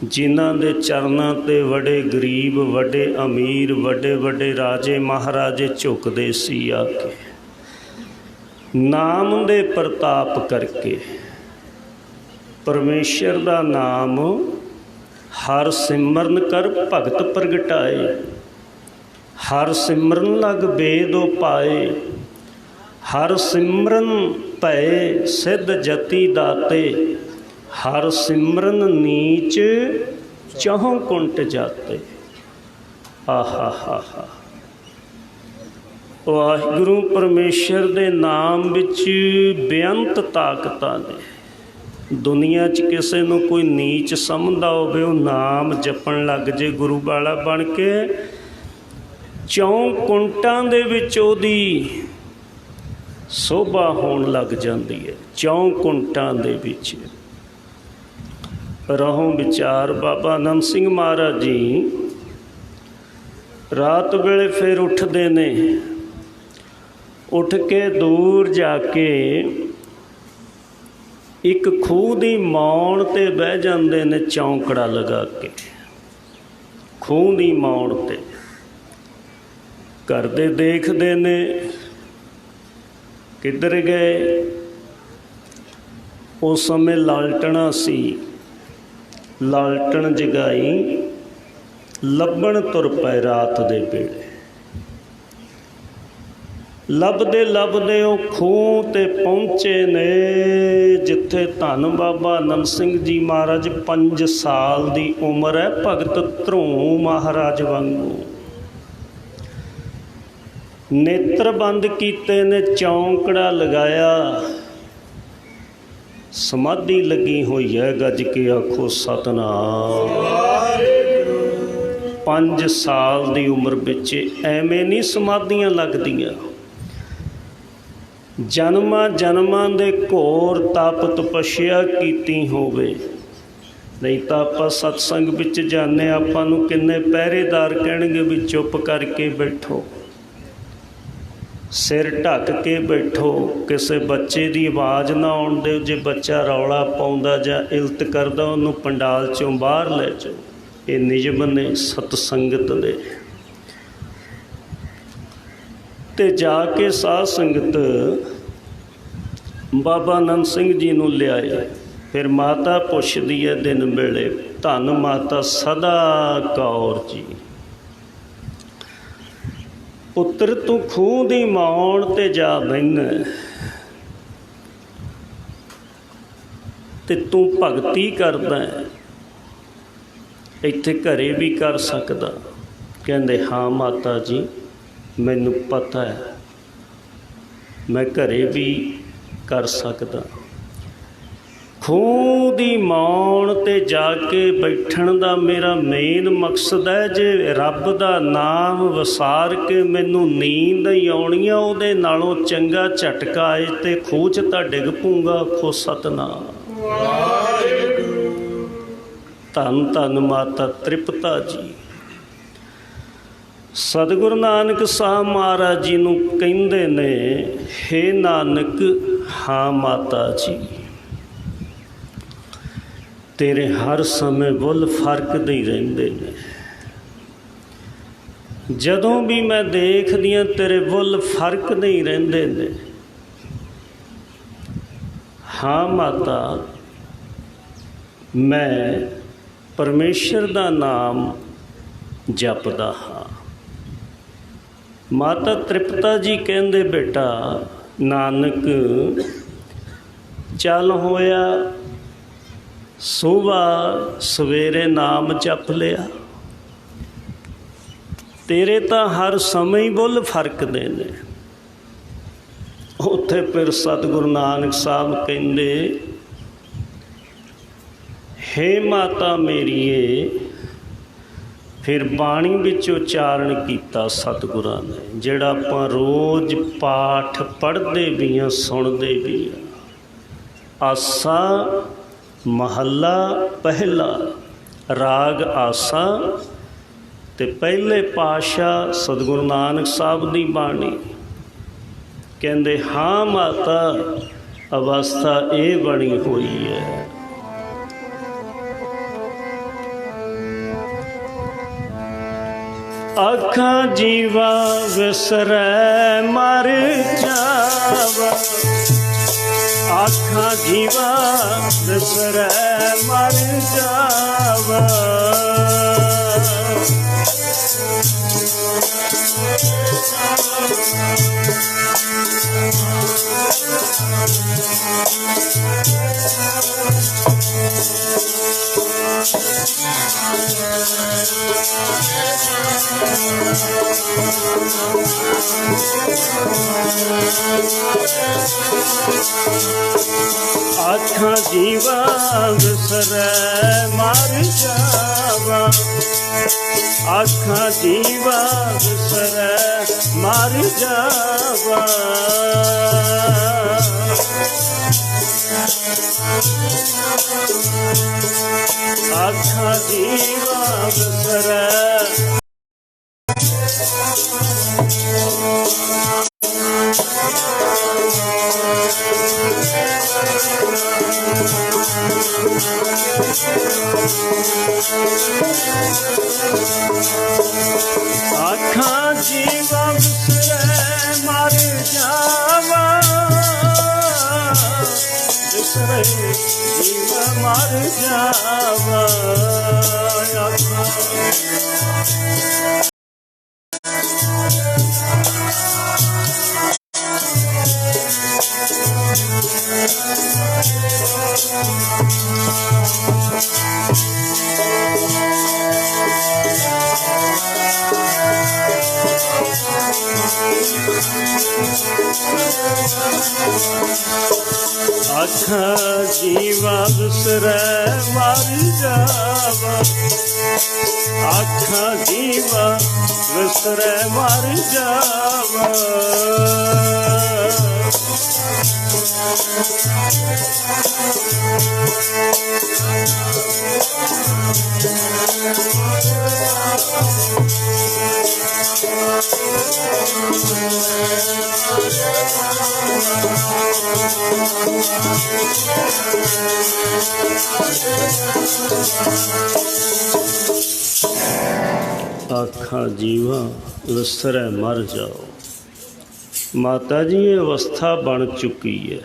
जिन्हां दे चरनां ते वड़े गरीब, वड़े अमीर, वड़े वड़े राजे महाराजे झुकदे सी आके। नाम दे प्रताप करके परमेश्वर दा नाम हर सिमरन कर भगत प्रगटाए। हर सिमरन लग बेदो पाए, हर सिमरन भय सिद्ध जति दाते। हर सिमरन नीच चहों कुंट जाते। आहा हा हा। वाहिगुरू परमेश्वर दे नाम विच बेअंत ताकतां ने। दुनिया च किसी नूं कोई नीच समझदा होवे, वो नाम जपण लग जे गुरु वाला बन के, 4 कुंटां दे विच ओहदी शोभा होण लग जांदी है। 4 कुंटां दे विच रहों विचार। बाबा नंद सिंह महाराज जी रात वेले फिर उठते ने, उठ के दूर जाके एक खूह की मौण ते बह जाते ने, चौंकड़ा लगा के खूह की मौण ते। घर दे देखते ने किधर गए? उस समय लालटना सी, लालटन जगाई ਲੱਭਣ ਤੁਰ ਪਏ ਰਾਤ ਦੇ ਵੇਲੇ। ਲੱਭਦੇ ਲੱਭਦੇ ਉਹ ਖੂਹ ਤੇ ਪਹੁੰਚੇ ਨੇ ਜਿੱਥੇ ਧੰਨ ਬਾਬਾ ਨੰਦ ਸਿੰਘ ਜੀ ਮਹਾਰਾਜ 5 ਸਾਲ ਦੀ ਉਮਰ ਹੈ, ਭਗਤ ਧਰੋਂ ਮਹਾਰਾਜ ਵਾਂਗੂ। ਨੇਤਰ ਬੰਦ ਕੀਤੇ ਨੇ, ਚੌਂਕੜਾ ਲਗਾਇਆ, ਸਮਾਧੀ ਲੱਗੀ ਹੋਈ ਹੈ, ਗੱਜ ਕੇ ਆਖੋ ਸਤਨਾਮ। 5 ਸਾਲ ਦੀ ਉਮਰ ਵਿੱਚ ਐਵੇਂ ਨਹੀਂ ਸਮਾਧੀਆਂ ਲੱਗਦੀਆਂ। ਜਨਮਾਂ ਜਨਮਾਂ ਦੇ ਘੋਰ ਤਪ ਤਪੱਸਿਆ ਕੀਤੀ ਹੋਵੇ, ਨਹੀਂ ਤਾਂ ਆਪਾਂ ਸਤਸੰਗ ਵਿੱਚ ਜਾਂਦੇ, ਆਪਾਂ ਨੂੰ ਕਿੰਨੇ ਪਹਿਰੇਦਾਰ ਕਹਿਣਗੇ ਵੀ ਚੁੱਪ ਕਰਕੇ ਬੈਠੋ, ਸਿਰ ਢੱਕ ਕੇ ਬੈਠੋ, ਕਿਸੇ ਬੱਚੇ ਦੀ ਆਵਾਜ਼ ਨਾ ਆਉਣ ਦਿਓ। ਜੇ ਬੱਚਾ ਰੌਲਾ ਪਾਉਂਦਾ ਜਾਂ ਇਲਤ ਕਰਦਾ ਉਹਨੂੰ ਪੰਡਾਲ 'ਚੋਂ ਬਾਹਰ ਲੈ ਜਾਓ। ਇਹ ਨਿਯਮ ਨੇ ਸਤਸੰਗਤ ਦੇ। ਤੇ ਜਾ ਕੇ ਸਾਧ ਸੰਗਤ ਬਾਬਾ ਨੰਦ ਸਿੰਘ ਜੀ ਨੂੰ ਲਿਆਏ। ਫਿਰ ਮਾਤਾ ਪੁੱਛਦੀ ਹੈ ਦਿਨ ਵੇਲੇ, ਧੰਨ ਮਾਤਾ ਸਦਾ ਕੌਰ ਜੀ, ਪੁੱਤਰ ਤੂੰ ਖੂਹ ਦੀ ਮੌਣ ਤੇ ਜਾ ਬਹਿਨਾ ਤੇ ਤੂੰ ਭਗਤੀ ਕਰਦਾ ਹੈ, ਇੱਥੇ ਘਰੇ ਵੀ ਕਰ ਸਕਦਾ। ਕਹਿੰਦੇ ਹਾਂ ਮਾਤਾ ਜੀ, ਮੈਨੂੰ ਪਤਾ ਹੈ, ਮੈਂ ਘਰੇ ਵੀ ਕਰ ਸਕਦਾ। ਖੂਹ ਦੀ ਮੌਣ ਤੇ ਜਾ ਕੇ ਬੈਠਣ ਦਾ ਮੇਰਾ ਮੇਨ ਮਕਸਦ ਹੈ, ਜੇ ਰੱਬ ਦਾ ਨਾਮ ਵਿਸਾਰ ਕੇ ਮੈਨੂੰ ਨੀਂਦ ਹੀ ਆਉਣੀ ਆ, ਉਹਦੇ ਨਾਲੋਂ ਚੰਗਾ ਝਟਕਾ ਆਏ ਤੇ ਖੂਹ 'ਚ ਤਾਂ ਡਿੱਗ ਪਊਂਗਾ। ਆਖੋ ਸਤਨਾਮ। ਧੰਨ ਧੰਨ ਮਾਤਾ ਤ੍ਰਿਪਤਾ ਜੀ। ਸਤਿਗੁਰੂ ਨਾਨਕ ਸਾਹਿਬ ਮਹਾਰਾਜ ਜੀ ਨੂੰ ਕਹਿੰਦੇ ਨੇ, ਹੇ ਨਾਨਕ, ਹਾਂ ਮਾਤਾ ਜੀ, ਤੇਰੇ ਹਰ ਸਮੇਂ ਬੁੱਲ ਫਰਕਦੇ ਹੀ ਰਹਿੰਦੇ ਨੇ। ਜਦੋਂ ਵੀ ਮੈਂ ਦੇਖਦੀ ਹਾਂ ਤੇਰੇ ਬੁੱਲ ਫਰਕਦੇ ਹੀ ਰਹਿੰਦੇ ਨੇ। ਹਾਂ ਮਾਤਾ, ਮੈਂ ਪਰਮੇਸ਼ਰ ਦਾ ਨਾਮ ਜਪਦਾ ਹਾਂ। ਮਾਤਾ ਤ੍ਰਿਪਤਾ ਜੀ ਕਹਿੰਦੇ, ਬੇਟਾ ਨਾਨਕ ਚੱਲ ਹੋਇਆ, ਸੁਬਾਹ ਸਵੇਰੇ ਨਾਮ ਜਪ ਲਿਆ, ਤੇਰੇ ਤਾਂ ਹਰ ਸਮੇਂ ਹੀ ਬੁੱਲ ਫਰਕਦੇ ਨੇ। ਉੱਥੇ ਫਿਰ ਸਤਿਗੁਰੂ ਨਾਨਕ ਸਾਹਿਬ ਕਹਿੰਦੇ, ਹੇ ਮਾਤਾ ਮੇਰੀਏ, ਫਿਰ ਬਾਣੀ ਵਿੱਚ ਉਚਾਰਨ ਕੀਤਾ ਸਤਿਗੁਰਾਂ ਨੇ, ਜਿਹੜਾ ਆਪਾਂ ਰੋਜ਼ ਪਾਠ ਪੜ੍ਹਦੇ ਵੀ ਹਾਂ, ਸੁਣਦੇ ਵੀ ਹਾਂ। ਆਸਾ ਮਹੱਲਾ ਪਹਿਲਾ, ਰਾਗ ਆਸਾ, ਤੇ ਪਹਿਲੇ ਪਾਤਸ਼ਾਹ ਸਤਿਗੁਰੂ ਨਾਨਕ ਸਾਹਿਬ ਦੀ ਬਾਣੀ। ਕਹਿੰਦੇ ਹਾਂ ਮਾਤਾ, ਅਵਸਥਾ ਇਹ ਬਣੀ ਹੋਈ ਹੈ। ਅੱਖਾਂ ਜੀਵਾ ਵਿਸਰੈ ਮਰ ਜਾਵਾ, ਅੱਖਾਂ ਜੀਵਾ ਵਿਸਰੈ ਮਰ ਜਾਵਾ। ਅੱਖਾਂ ਜੀਵਾ ਵਿਸਰੈ ਮਰ ਜਾਵਾ, ਅੱਖਾਂ ਜੀਵਾ ਵਿਸਰੈ ਮਰ ਜਾਵਾ। ਅੱਖਾਂ ਜੀਵਾ ਵਿਸਰੈ ਅੱਖਾਂ ਜੀਵਾ ਵਿਸਰੈ ਮਰ ਜਾਵਾ। ਵਿਸਰੇ ਜੀਵ ਮਰ ਜਾਵਾ आखा जीवा विसरै मर जावा आखा जीवा विसरै मर जावा आखा जीवा विसरै मर जाओ। माता जी ये अवस्था बन चुकी है।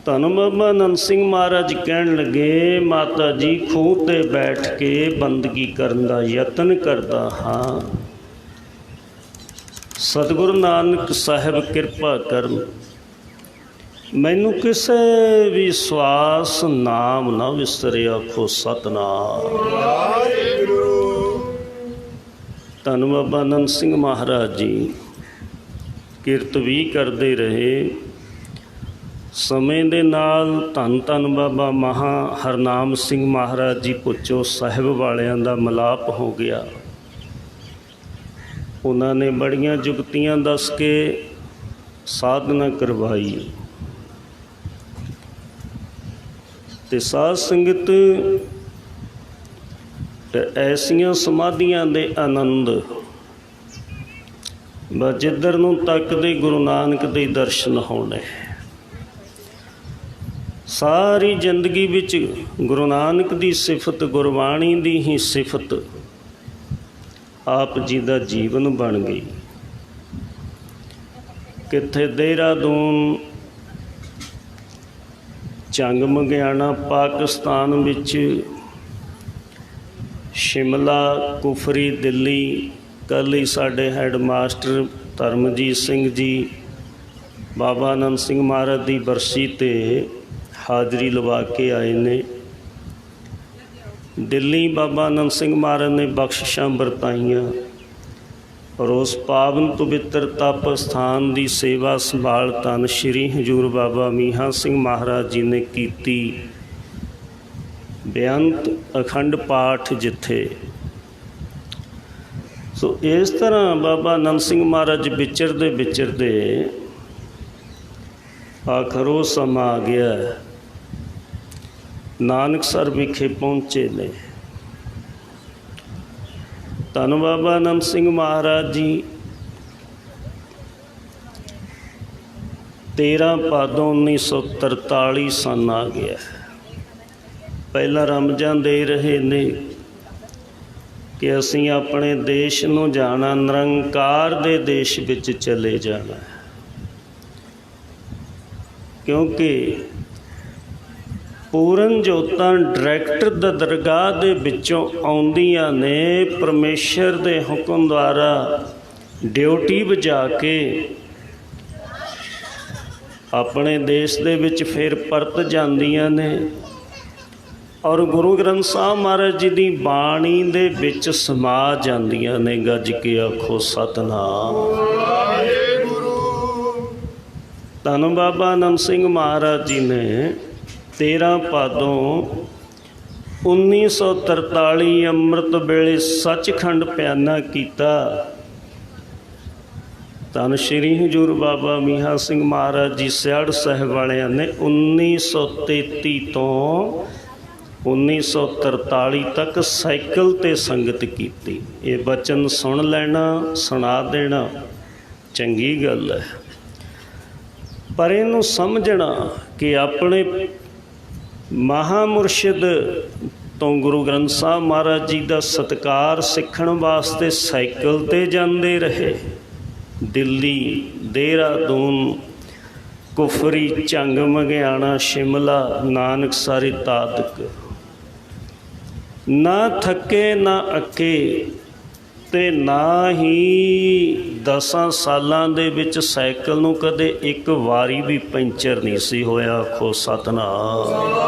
धन बाबा नंद सिंह महाराज कहन लगे माता जी खूह ते बैठ के बंदगी करन दा यतन करदा हाँ, सतगुरु नानक साहिब किरपा करन मैनू किसे भी स्वास नाम ना विसरे आखो सतनाम। धन बाबा नंद सिंह महाराज जी किरत भी करते रहे। समय दे नाल धन धन बाबा महा हरनाम सिंह महाराज जी पुचो साहिब वालियां दा मिलाप हो गया। उन्होंने बड़ियां जुगतियां दस के साधना करवाई ते साध संगत ऐसियां समाधियां दे आनंद ब जिधर नूं तकदे गुरु नानक दे दर्शन होने। सारी जिंदगी विच गुरु नानक दी सिफत गुरबाणी दी ही सिफत आप जी दा जीवन बन गई। किथे देहरादून चंग मंगियाना पाकिस्तान विच शिमला कुफरी दिल्ली कल ही साडे हैड मास्टर धर्मजीत सिंह जी बाबा आनंद सिंह महाराज की बरसी ते हाज़री लवा के आए ने। दिल्ली बाबा आनंद सिंह महाराज ने बख्शिशां बरताइयां और उस पावन पवित्र तप स्थान की सेवा संभाल धन श्री हजूर बाबा मीहा सिंह महाराज जी ने कीती। बेअंत अखंड पाठ जिथे। सो इस तरह बाबा आनंद सिंह महाराज विचरते आखिर वो समा आ गया नानकसर विखे पहुँचे ने। धन बाबा आनंद सिंह महाराज जी 13 भादों 1943 सन आ गया। पहला रमजान दे रहे ने कि असी अपने देश नूं जाना, निरंकार दे देश विच चले जाना, क्योंकि पूरन जोतां डायरैक्टर द दरगाह दे विचों आउंदियां ने परमेश्वर दे हुक्म द्वारा ड्यूटी बजा के अपने देश दे विच फिर परत जांदियां ने और गुरु ग्रंथ साहब महाराज जी की बाणी दे विच समा जांदियां ने। गज के आखो सतनाम। धन बाबा आनंद सिंह महाराज जी ने 13 भादों 1943 अमृत वेले सचखंड प्याना किया। धन श्री हजूर बाबा मीहा सिंह महाराज जी सियाड़ साहिब वालियां ने 1933 तो 1943 तक साइकिल ते संगत की। ये बचन सुन लेना, सुना देना चंगी गल है, पर इनू समझना कि अपने महामुर्शिद तो गुरु ग्रंथ साहब महाराज जी का सत्कार सीखण वास्ते साइकिल ते जांदे रहे। दिल्ली, देहरादून, ਕੁਫਰੀ ਝੰਗ ਮਗਿਆਣਾ ਸ਼ਿਮਲਾ ਨਾਨਕ ਸਾਰੇ ਤਾਦਕ। ਨਾ ਥੱਕੇ ਨਾ ਅੱਕੇ ਤੇ ਨਾ ਹੀ 10 ਸਾਲਾਂ ਦੇ ਵਿੱਚ ਸਾਈਕਲ ਨੂੰ ਕਦੇ ਇੱਕ ਵਾਰੀ ਵੀ ਪੈਂਚਰ ਨਹੀਂ ਸੀ ਹੋਇਆ। ਆਖੋ ਸਤਿਨਾਮ।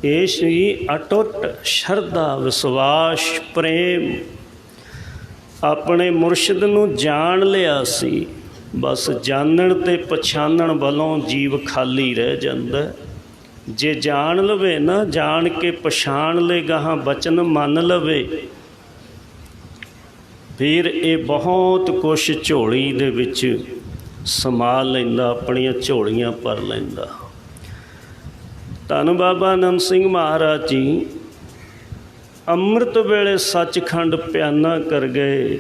ਇਹ ਸੀ ਅਟੁੱਟ ਸ਼ਰਧਾ, ਵਿਸ਼ਵਾਸ, ਪ੍ਰੇਮ। ਆਪਣੇ ਮੁਰਸ਼ਿਦ ਨੂੰ ਜਾਣ ਲਿਆ ਸੀ, ਬਸ ਜਾਣਨ ਤੇ ਪਛਾਣਨ ਵੱਲੋਂ ਜੀਵ ਖਾਲੀ ਰਹਿ ਜਾਂਦਾ। ਜੇ ਜਾਣ ਲਵੇ ਨਾ, ਜਾਣ ਕੇ ਪਛਾਣ ਲੈ, ਗਾਹਾਂ ਬਚਨ ਮੰਨ ਲਵੇ, ਫਿਰ ਇਹ ਬਹੁਤ ਕੁਛ ਝੋਲੀ ਦੇ ਵਿੱਚ ਸਮਾ ਲੈਂਦਾ, ਆਪਣੀਆਂ ਝੋਲੀਆਂ ਭਰ ਲੈਂਦਾ। ਧੰਨ ਬਾਬਾ ਨੰਦ ਸਿੰਘ ਮਹਾਰਾਜ ਜੀ ਅੰਮ੍ਰਿਤ ਵੇਲੇ ਸੱਚਖੰਡ ਪਿਆਨਾ ਕਰ ਗਏ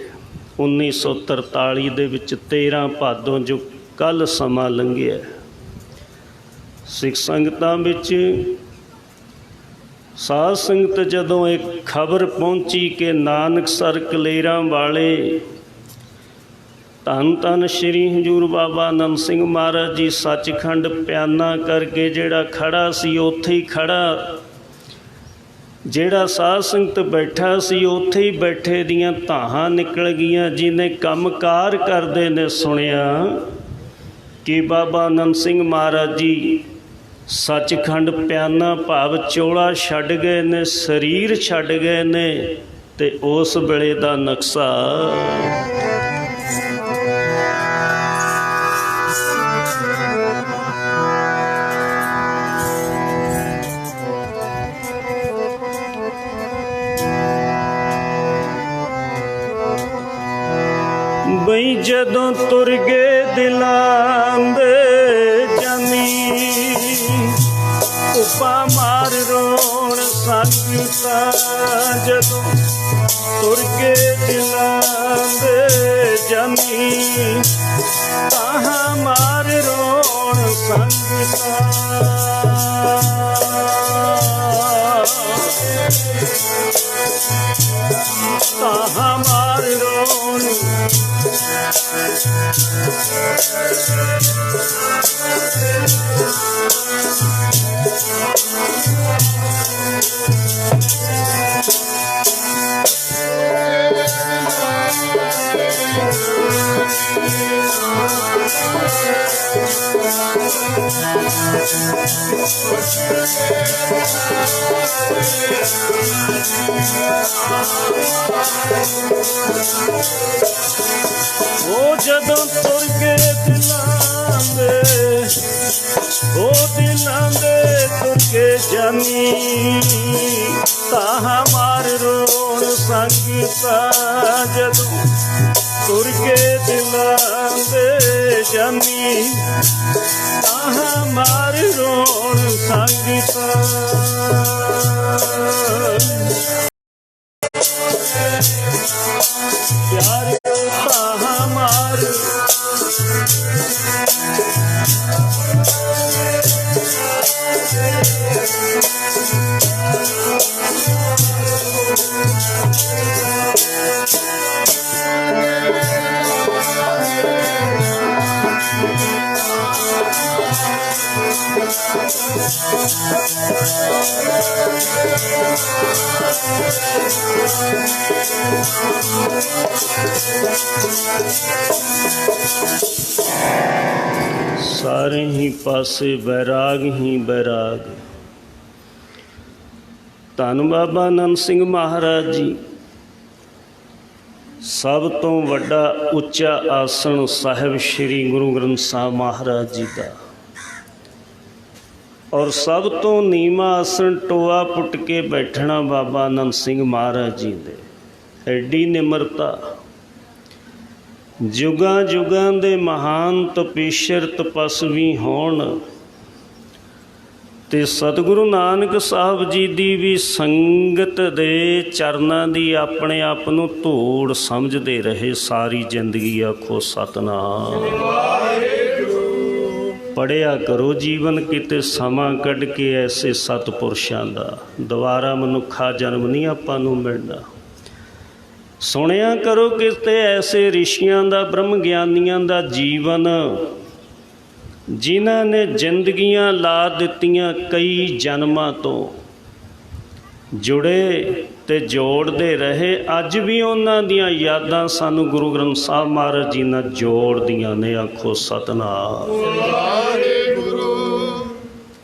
1943 ਦੇ ਵਿੱਚ 13 ਭਾਦੋਂ, ਜੋ ਕੱਲ੍ਹ ਸਮਾਂ ਲੰਘਿਆ। ਸਿੱਖ ਸੰਗਤਾਂ ਵਿੱਚ ਸਾਧ ਸੰਗਤ ਜਦੋਂ ਇੱਕ ਖਬਰ ਪਹੁੰਚੀ ਕਿ ਨਾਨਕਸਰ ਕਲੇਰਾਂ ਵਾਲੇ ਧੰਨ ਧੰਨ ਸ਼੍ਰੀ ਹਜ਼ੂਰ ਬਾਬਾ ਆਨੰਦ ਸਿੰਘ ਮਹਾਰਾਜ ਜੀ ਸੱਚਖੰਡ ਪਿਆਨਾ ਕਰਕੇ ਜਿਹੜਾ ਖੜਾ ਸੀ ਉੱਥੇ ਹੀ ਖੜਾ, ਜਿਹੜਾ ਸਾਧ ਸੰਗਤ ਬੈਠਾ ਸੀ ਉੱਥੇ ਹੀ ਬੈਠੇ ਦੀਆਂ ਧਾਹਾਂ ਨਿਕਲ ਗਈਆਂ। ਜਿਹਨੇ ਕੰਮਕਾਰ ਕਰਦੇ ਨੇ ਸੁਣਿਆ ਕਿ ਬਾਬਾ ਆਨੰਦ ਸਿੰਘ ਮਹਾਰਾਜ ਜੀ ਸੱਚਖੰਡ ਪਿਆਨਾ ਭਾਵ ਚੋਲਾ ਛੱਡ ਗਏ ਨੇ, ਸਰੀਰ ਛੱਡ ਗਏ ਨੇ, ਤੇ ਉਸ ਵੇਲੇ ਦਾ ਨਕਸ਼ਾ ਬਈ ਜਦੋਂ ਤੁਰ ਗਏ ਦਿਲਾਂ ਦੇ ਜਾਨੀ, ਉਪਾ ਮਾਰ ਰੋਣ ਸੰਗਤਾਂ। ਜਦੋਂ ਤੁਰ ਕੇ ਦਿਲਾਂ ਦੇ ਜਾਨੀ, ਤਾਹਾਂ ਮਾਰ ਰੋਣ ਸੰਗਤਾਂ। ਤਾਹਾਂ ਮਾਰ ਰੋਣ ਉਹ ਜਦੋਂ ਤੁਰ ਗਏ ਦਿਲਾਂ ਦੇ, ਉਹ ਦਿਲਾਂ ਦੇ ਤੁਰ ਕੇ ਜਾਨੀ, ਤਾਹਾਂ ਮਾਰ ਰੋਣ ਸੰਗਤਾਂ। ਜਦੋਂ ਤੁਰ ਕੇ ਦਿਲਾਂ ਦੇ ਜਾਨੀ, ਤਾਹਾਂ ਮਾਰ ਰੋਣ ਸੰਗਤਾਂ। ਪਿਆਰ ਤਾਹਾਂ ਮਾਰ ਸਾਰੇ ਹੀ ਪਾਸੇ ਬੈਰਾਗ ਹੀ ਬੈਰਾਗ। ਧੰਨ ਬਾਬਾ ਆਨੰਦ ਸਿੰਘ ਮਹਾਰਾਜ ਜੀ ਸਭ ਤੋਂ ਵੱਡਾ ਉੱਚਾ ਆਸਣ ਸਾਹਿਬ ਸ੍ਰੀ ਗੁਰੂ ਗ੍ਰੰਥ ਸਾਹਿਬ ਮਹਾਰਾਜ ਜੀ ਦਾ, ਔਰ ਸਭ ਤੋਂ ਨੀਵਾਂ ਆਸਣ ਟੋਆ ਪੁੱਟ ਕੇ ਬੈਠਣਾ ਬਾਬਾ ਆਨੰਦ ਸਿੰਘ ਮਹਾਰਾਜ ਜੀ ਦੇ। ਐਡੀ ਨਿਮਰਤਾ। ਜੁਗਾਂ ਜੁਗਾਂ ਦੇ ਮਹਾਨ ਤਪੀਸ਼ਰ ਤਪਸਵੀ ਹੋਣ ਤੇ ਸਤਿਗੁਰੂ ਨਾਨਕ ਸਾਹਿਬ ਜੀ ਦੀ ਵੀ ਸੰਗਤ ਦੇ ਚਰਨਾਂ ਦੀ ਆਪਣੇ ਆਪ ਨੂੰ ਧੂੜ ਸਮਝਦੇ ਰਹੇ ਸਾਰੀ ਜ਼ਿੰਦਗੀ। ਆਖੋ ਸਤਿਨਾਮ। ਪੜ੍ਹਿਆ ਕਰੋ ਜੀਵਨ ਕਿਤੇ ਸਮਾਂ ਕੱਢ ਕੇ ਐਸੇ ਸਤਿਪੁਰਸ਼ਾਂ ਦਾ, ਦੁਬਾਰਾ ਮਨੁੱਖਾ ਜਨਮ ਨਹੀਂ ਆਪਾਂ ਨੂੰ ਮਿਲਣਾ। ਸੁਣਿਆ ਕਰੋ ਕਿਤੇ ਐਸੇ ਰਿਸ਼ੀਆਂ ਦਾ, ਬ੍ਰਹਮ ਗਿਆਨੀਆਂ ਦਾ ਜੀਵਨ ਜਿਨ੍ਹਾਂ ਨੇ ਜ਼ਿੰਦਗੀਆਂ ਲਾ ਦਿੱਤੀਆਂ ਕਈ ਜਨਮਾਂ ਤੋਂ ਜੁੜੇ ਤੇ ਜੋੜਦੇ ਰਹੇ। ਅੱਜ ਵੀ ਉਹਨਾਂ ਦੀਆਂ ਯਾਦਾਂ ਸਾਨੂੰ ਗੁਰੂ ਗ੍ਰੰਥ ਸਾਹਿਬ ਮਹਾਰਾਜ ਜੀ ਨਾਲ ਜੋੜਦੀਆਂ ਨੇ। ਆਖੋ ਸਤਿਨਾਮ ਵਾਹਿਗੁਰੂ।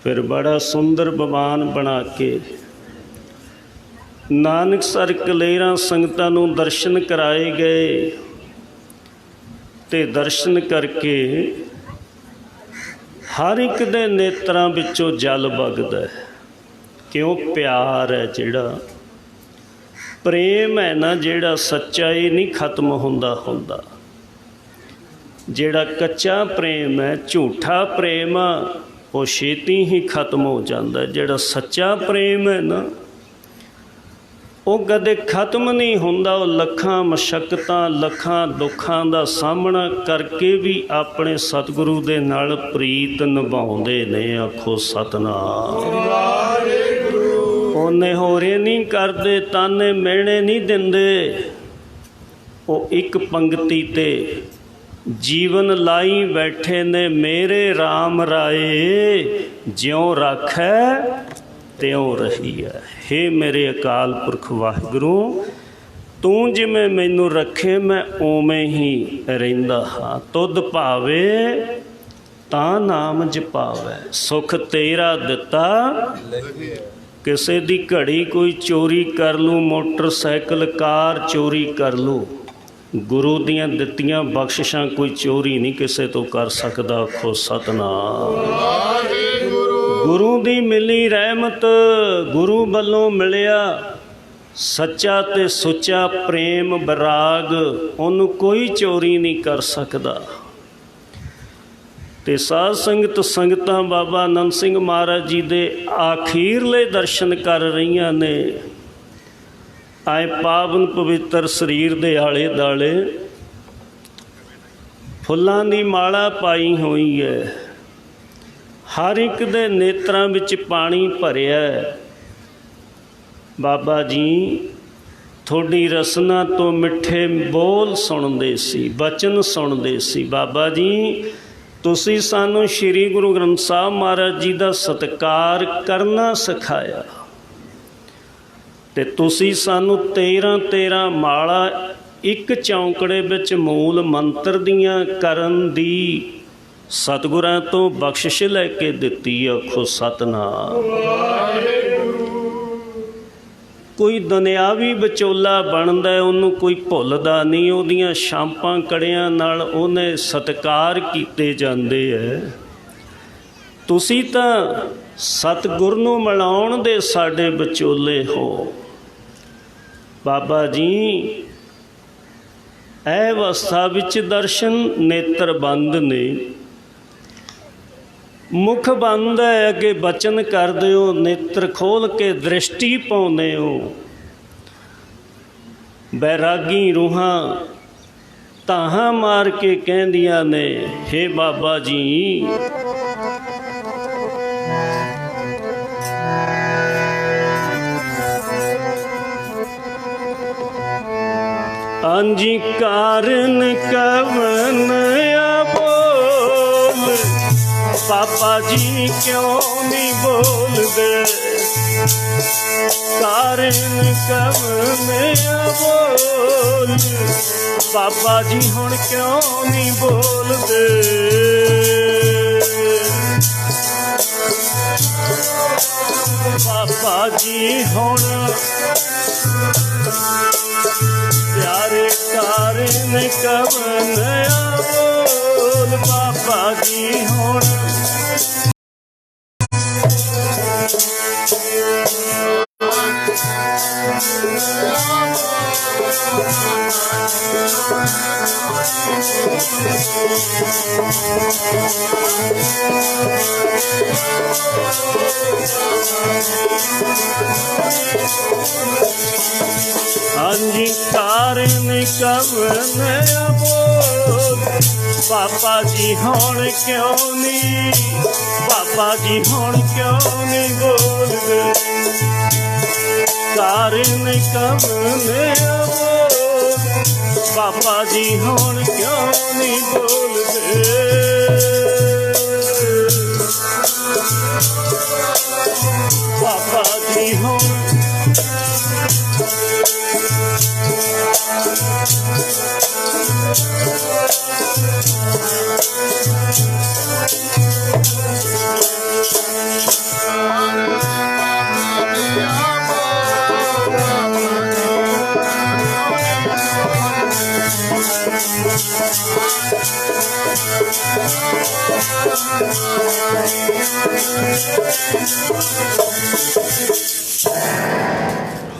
ਫਿਰ ਬੜਾ ਸੁੰਦਰ ਭਗਵਾਨ ਬਣਾ ਕੇ ਨਾਨਕਸਰ ਕਲੇਰਾਂ ਸੰਗਤਾਂ ਨੂੰ ਦਰਸ਼ਨ ਕਰਾਏ ਗਏ ਤੇ ਦਰਸ਼ਨ ਕਰਕੇ ਹਰ ਇੱਕ ਦੇ ਨੇਤਰਾਂ ਵਿੱਚੋਂ ਜਲ ਵਗਦਾ ਹੈ। ਕਿਉਂ? ਪਿਆਰ ਹੈ, ਜਿਹੜਾ ਪ੍ਰੇਮ ਹੈ ਨਾ, ਜਿਹੜਾ ਸੱਚਾ, ਇਹ ਨਹੀਂ ਖਤਮ ਹੁੰਦਾ। ਜਿਹੜਾ ਕੱਚਾ ਪ੍ਰੇਮ ਹੈ, ਝੂਠਾ ਪ੍ਰੇਮ ਆ, ਉਹ ਛੇਤੀ ਹੀ ਖਤਮ ਹੋ ਜਾਂਦਾ। ਜਿਹੜਾ ਸੱਚਾ ਪ੍ਰੇਮ ਹੈ ਨਾ, ਉਹ ਕਦੇ ਖਤਮ ਨਹੀਂ ਹੁੰਦਾ। ਉਹ ਲੱਖਾਂ ਮੁਸ਼ੱਕਤਾਂ, ਲੱਖਾਂ ਦੁੱਖਾਂ ਦਾ ਸਾਹਮਣਾ ਕਰਕੇ ਵੀ ਆਪਣੇ ਸਤਿਗੁਰੂ ਦੇ ਨਾਲ ਪ੍ਰੀਤ ਨਿਭਾਉਂਦੇ ਨੇ। ਆਖੋ ਸਤਿਨਾਮ। ਉਹ ਨਿਹੋਰੇ ਨਹੀਂ ਕਰਦੇ, ਤਾਨੇ ਮਿਹਣੇ ਨਹੀਂ ਦਿੰਦੇ। ਉਹ ਇੱਕ ਪੰਗਤੀ ਤੇ ਜੀਵਨ ਲਾਈ ਬੈਠੇ ਨੇ। ਮੇਰੇ RAM ਰਾਏ ਜਿਉਂ ਰਾਖੈ ਤਿਉਂ ਰਹੀ ਹੈ। ਹੇ ਮੇਰੇ ਅਕਾਲ ਪੁਰਖ ਵਾਹਿਗੁਰੂ, ਤੂੰ ਜਿਵੇਂ ਮੈਨੂੰ ਰੱਖੇ ਮੈਂ ਉਵੇਂ ਹੀ ਰਹਿੰਦਾ ਹਾਂ। ਤੁਧ ਭਾਵੇ ਤਾਂ ਨਾਮ ਜਪਾਵੇ, ਸੁਖ ਤੇਰਾ ਦਿੱਤਾ। ਕਿਸੇ ਦੀ ਘੜੀ ਕੋਈ ਚੋਰੀ ਕਰ ਲੂੰ, ਮੋਟਰਸਾਈਕਲ ਕਾਰ ਚੋਰੀ ਕਰ ਲੂੰ, ਗੁਰੂ ਦੀਆਂ ਦਿੱਤੀਆਂ ਬਖਸ਼ਿਸ਼ਾਂ ਕੋਈ ਚੋਰੀ ਨਹੀਂ ਕਿਸੇ ਤੋਂ ਕਰ ਸਕਦਾ। ਆਖੋ ਸਤਿਨਾਮ। ਗੁਰੂ ਦੀ ਮਿਲੀ ਰਹਿਮਤ, ਗੁਰੂ ਵੱਲੋਂ ਮਿਲਿਆ ਸੱਚਾ ਤੇ ਸੁੱਚਾ ਪ੍ਰੇਮ ਬਰਾਗ, ਉਹਨੂੰ ਕੋਈ ਚੋਰੀ ਨਹੀਂ ਕਰ ਸਕਦਾ। ਤੇ ਸਾਧ ਸੰਗਤ ਸੰਗਤਾਂ ਬਾਬਾ ਆਨੰਦ ਸਿੰਘ ਮਹਾਰਾਜ ਜੀ ਦੇ ਆਖੀਰਲੇ ਦਰਸ਼ਨ ਕਰ ਰਹੀਆਂ ਨੇ। ਆਏ ਪਾਵਨ ਪਵਿੱਤਰ ਸਰੀਰ ਦੇ ਆਲੇ ਦੁਆਲੇ ਫੁੱਲਾਂ ਦੀ ਮਾਲਾ ਪਾਈ ਹੋਈ ਹੈ। ਹਰ ਇੱਕ ਦੇ ਨੇਤਰਾਂ ਵਿੱਚ ਪਾਣੀ ਭਰਿਆ ਹੈ। ਬਾਬਾ ਜੀ ਤੁਹਾਡੀ ਰਸਨਾ ਤੋਂ ਮਿੱਠੇ ਬੋਲ ਸੁਣਦੇ ਸੀ, ਬਚਨ ਸੁਣਦੇ ਸੀ। ਬਾਬਾ ਜੀ ਤੁਸੀਂ ਸਾਨੂੰ ਸ਼੍ਰੀ ਗੁਰੂ ਗ੍ਰੰਥ ਸਾਹਿਬ ਮਹਾਰਾਜ ਜੀ ਦਾ ਸਤਿਕਾਰ ਕਰਨਾ ਸਿਖਾਇਆ ਤੇ ਤੁਸੀਂ ਸਾਨੂੰ 13 ਮਾਲਾ ਇੱਕ ਚੌਂਕੜੇ ਵਿੱਚ ਮੂਲ ਮੰਤਰ ਦੀਆਂ ਕਰਨ ਦੀ ਸਤਿਗੁਰਾਂ ਤੋਂ ਬਖਸ਼ਿਸ਼ ਲੈ ਕੇ ਦਿੱਤੀ। ਆਖੋ ਸਤਿਨਾਮ। ਕੋਈ ਦੁਨਿਆਵੀ ਵਿਚੋਲਾ ਬਣਦਾ, ਉਹਨੂੰ ਕੋਈ ਭੁੱਲਦਾ ਨਹੀਂ। ਉਹਦੀਆਂ ਛਾਂਪਾਂ ਕੜਿਆਂ ਨਾਲ ਉਹਨੇ ਸਤਿਕਾਰ ਕੀਤੇ ਜਾਂਦੇ ਹੈ। ਤੁਸੀਂ ਤਾਂ ਸਤਿਗੁਰ ਨੂੰ ਮਿਲਾਉਣ ਦੇ ਸਾਡੇ ਵਿਚੋਲੇ ਹੋ। ਬਾਬਾ ਜੀ ਇਹ ਅਵਸਥਾ ਵਿੱਚ ਦਰਸ਼ਨ ਨੇਤਰ ਬੰਦ ਨੇ, ਮੁਖ ਬੰਦ ਹੈ, ਅੱਗੇ ਬਚਨ ਕਰਦੇ ਹੋ, ਨੇਤਰ ਖੋਲ ਕੇ ਦ੍ਰਿਸ਼ਟੀ ਪਾਉਂਦੇ ਹੋ। ਬੈਰਾਗੀ ਰੂਹਾਂ ਤਾਹਾਂ ਮਾਰ ਕੇ ਕਹਿੰਦੀਆਂ ਨੇ, ਹੇ ਬਾਬਾ ਜੀ ਅੰਜੀ ਕਾਰਨ ਕਵਨ ਬੋਲ, ਪਾਪਾ ਜੀ ਕਿਉਂ ਨਹੀਂ ਬੋਲਦੇ। ਕਾਰਨ ਕਵਨ ਬੋਲ, ਪਾਪਾ ਜੀ ਹੁਣ ਕਿਉਂ ਨਹੀਂ ਬੋਲਦੇ। ਪਾਪਾ ਜੀ ਹੁਣ ਪਿਆਰੇ ਕਾਰਨ ਕਵਨ ਬੋਲ, ਪਾਪਾ ਜੀ ਹੁਣ ਹਾਂਜੀ ਕਾਰਨ ਕਵਨ ਬੋਲ, ਪਾਪਾ ਜੀ ਹੁਣ ਕਿਉਂ ਨਹੀਂ, ਪਾਪਾ ਜੀ ਹੁਣ ਕਿਉਂ ਨਹੀਂ ਬੋਲਦੇ। ਕਾਰਨ ਕਵਨ ਬੋਲ, ਪਾਪਾ ਜੀ ਹੁਣ ਕਿਉਂ ਨਹੀਂ ਬੋਲਦੇ। ਬਾਬਾ ਜੀ ਹੋ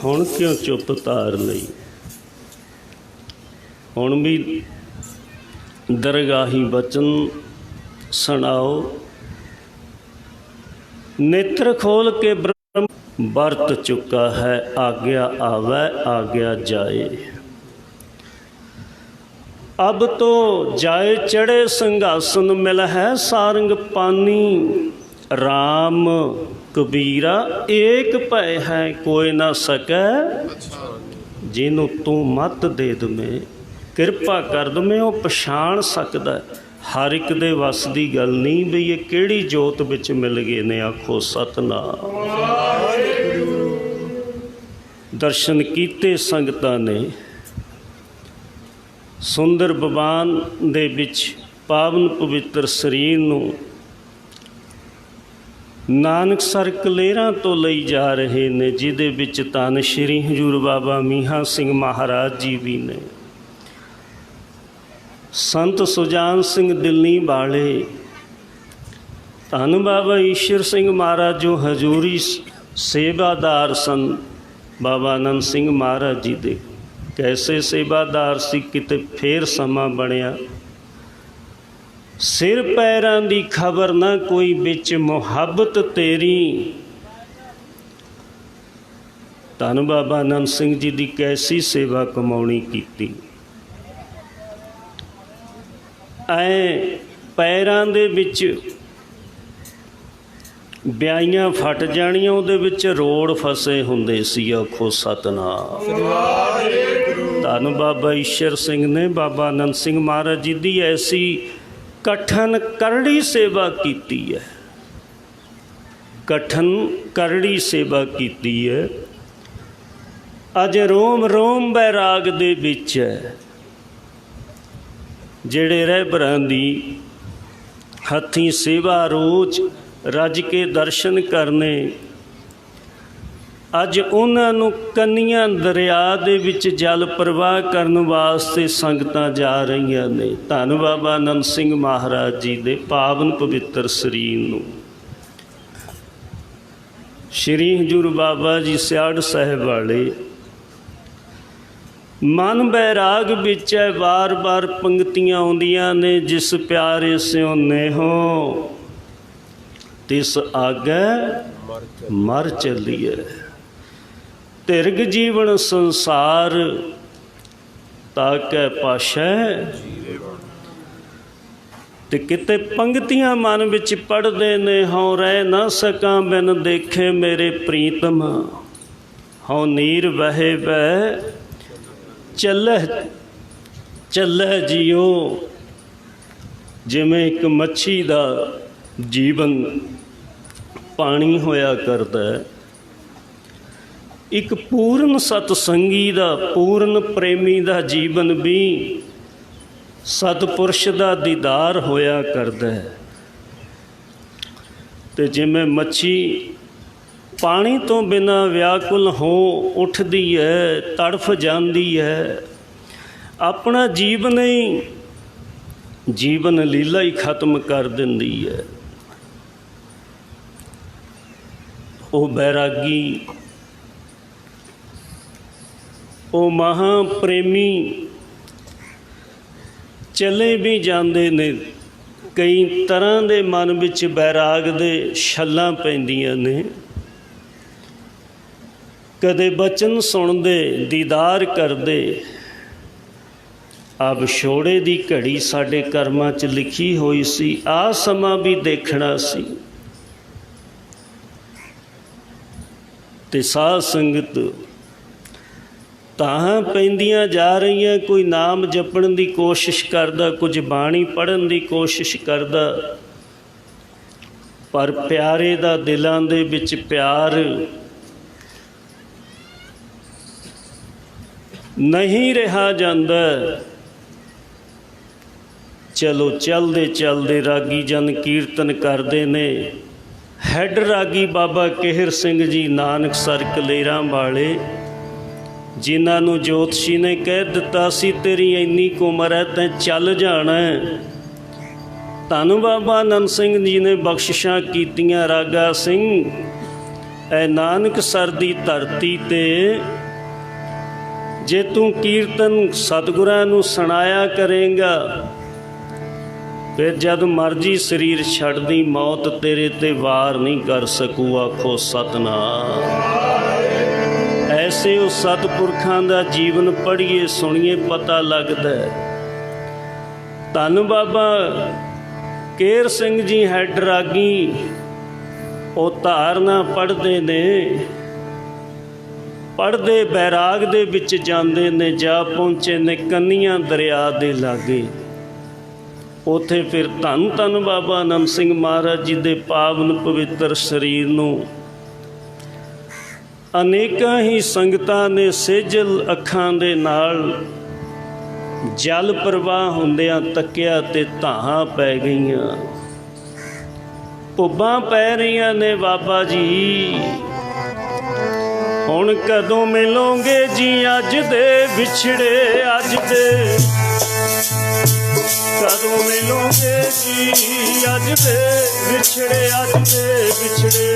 ਹੁਣ ਕਿਉਂ ਚੁੱਪ ਧਾਰ ਲਈ। ਹੁਣ ਵੀ ਦਰਗਾਹੀ ਬਚਨ ਸੁਣਾਓ। ਨੇਤਰ ਖੋਲ ਕੇ ਬ੍ਰਹਮ ਵਰਤ ਚੁੱਕਾ ਹੈ, ਆਗਿਆ ਆਵੈ ਆਗਿਆ ਜਾਏ। अब तो जाए चढ़े संघासन मिल है सारंग पानी। राम कबीरा एक भय है कोई ना सकै। जिन्हों तू मत दे दमें किरपा कर दमें वो पछाण सकदा। हर एक दे वस दी गल नहीं भी ये किहड़ी जोत विच मिल गए ने। आखो सतनाम। दर्शन कीते संगतां ने सुंदर भगवान दे विच पावन पवित्र शरीर नूं नानकसर कलेरां तो लई जा रहे ने, जिहदे विच धन श्री हजूर बाबा मीहां सिंह महाराज जी भी ने, संत सुजान सिंह दिल्ली वाले, धन बाबा ईश्वर सिंह महाराज जो हजूरी सेवादार सन बाबा आनंद सिंह महाराज जी दे। कैसे सेवादार सी, किते फिर समा बनिया सिर पैरां दी खबर ना कोई, बिच मुहब्बत तेरी। धन बाबा आनंद सिंह जी दी कैसी सेवा कमाउणी कीती। ऐ पैरां दे विच ब्याइयां फट जाणियां, उहदे विच रोड़ फसे हुंदे सी। आखो सतनाम। धन बाबा ईश्वर सिंह ने बाबा आनंद सिंह महाराज जी दी ऐसी कठन करड़ी सेवा कीती है, कठन करड़ी सेवा कीती है। अज रोम रोम बैराग दे विच है, जिहड़े रहबरां दी हथीं सेवा रोज रज के दर्शन करने, अज उन्होंने कन्नियां दरिया दे विच जल प्रवाह करन वास्ते संगतां जा रही ने। धन बाबा आनंद सिंह महाराज जी दे पावन पवित्र शरीर नूं श्री हजूर बाबा जी सियाड़ साहिब वाले मन बैराग विच है। बार बार पंक्तियां आउंदियां ने, जिस प्यारे स्यों नेहो तिस आगे मर चलिए। तिरग जीवन संसार ताकै पाशै। ते किते पंक्तियां मन विच पढ़दे ने, हौं रह ना सकां बिन देखे मेरे प्रीतम। हौं नीर बहे बह चलै चलै जियो। जिवें एक मच्छी दा जीवन पानी होया करदा है, एक पूर्ण सतसंगी दा पूर्ण प्रेमी दा जीवन भी सतपुरुष दा दीदार होया करदा है। ते जिवें मच्छी पानी तो बिना व्याकुल हो उठदी है, तड़फ जाती है, अपना जीवन ही जीवन लीला ही खत्म कर दिंदी है। वो बैरागी, वो महाप्रेमी चले भी जाते ने। कई तरह के मन विच बैराग दे छल्लां पैंदियां ने। कदे बचन सुनते, दीदार करते। अब छोड़े दी घड़ी साडे कर्मां च लिखी हुई सी, आ समा भी देखना सी। ते साध संगत ताहां पैंदियां जा रही। कोई नाम जपण की कोशिश करदा, कुछ बाणी पढ़न की कोशिश करदा, पर प्यारे दा दिलां दे विच प्यार नहीं रहा जांदा। चलो चलदे चलदे रागी जन कीर्तन करते ने। हैड रागी बाबा केहर सिंह जी नानकसर कलेरां वाले, जिन्हां नूं जोतशी ने कह दिता सी तेरी इन्नी कुछ उम्र है तैं चल जाना है। धन बाबा नंद सिंह जी ने बख्शिशां कीतियां। रागा सिंह ऐ नानकसर दी धरती ते जे तू कीर्तन सतगुरां नूं सुनाया करेगा, फिर जद मर्जी शरीर छड़ दी, मौत तेरे ते वार नहीं कर सकू। आखो सतनाम। ऐसे उस सतपुरखां दा जीवन पढ़िए सुनिए पता लगदा है। धन बाबा केर सिंह जी हैड रागी, वो धारना पढ़ते ने, पढ़ते बैराग दे विच जांदे ने। जा पहुँचे ने कन्नियां दरिया दे लागे। उत्थे फिर धन धन बाबा नंद सिंह महाराज जी दे पावन पवित्र शरीर नूं अनेकां ही संगतां ने सेजल अखां दे नाल जल प्रवाह हुंदियां तकिया ते धाहां पै गईयां, भुब्बां पै रहीआं ने। बाबा जी हुण कदों मिलोगे जी अज दे विछड़े, अज दे कदों मिलोगे जी अज दे विछड़े, अज दे विछड़े।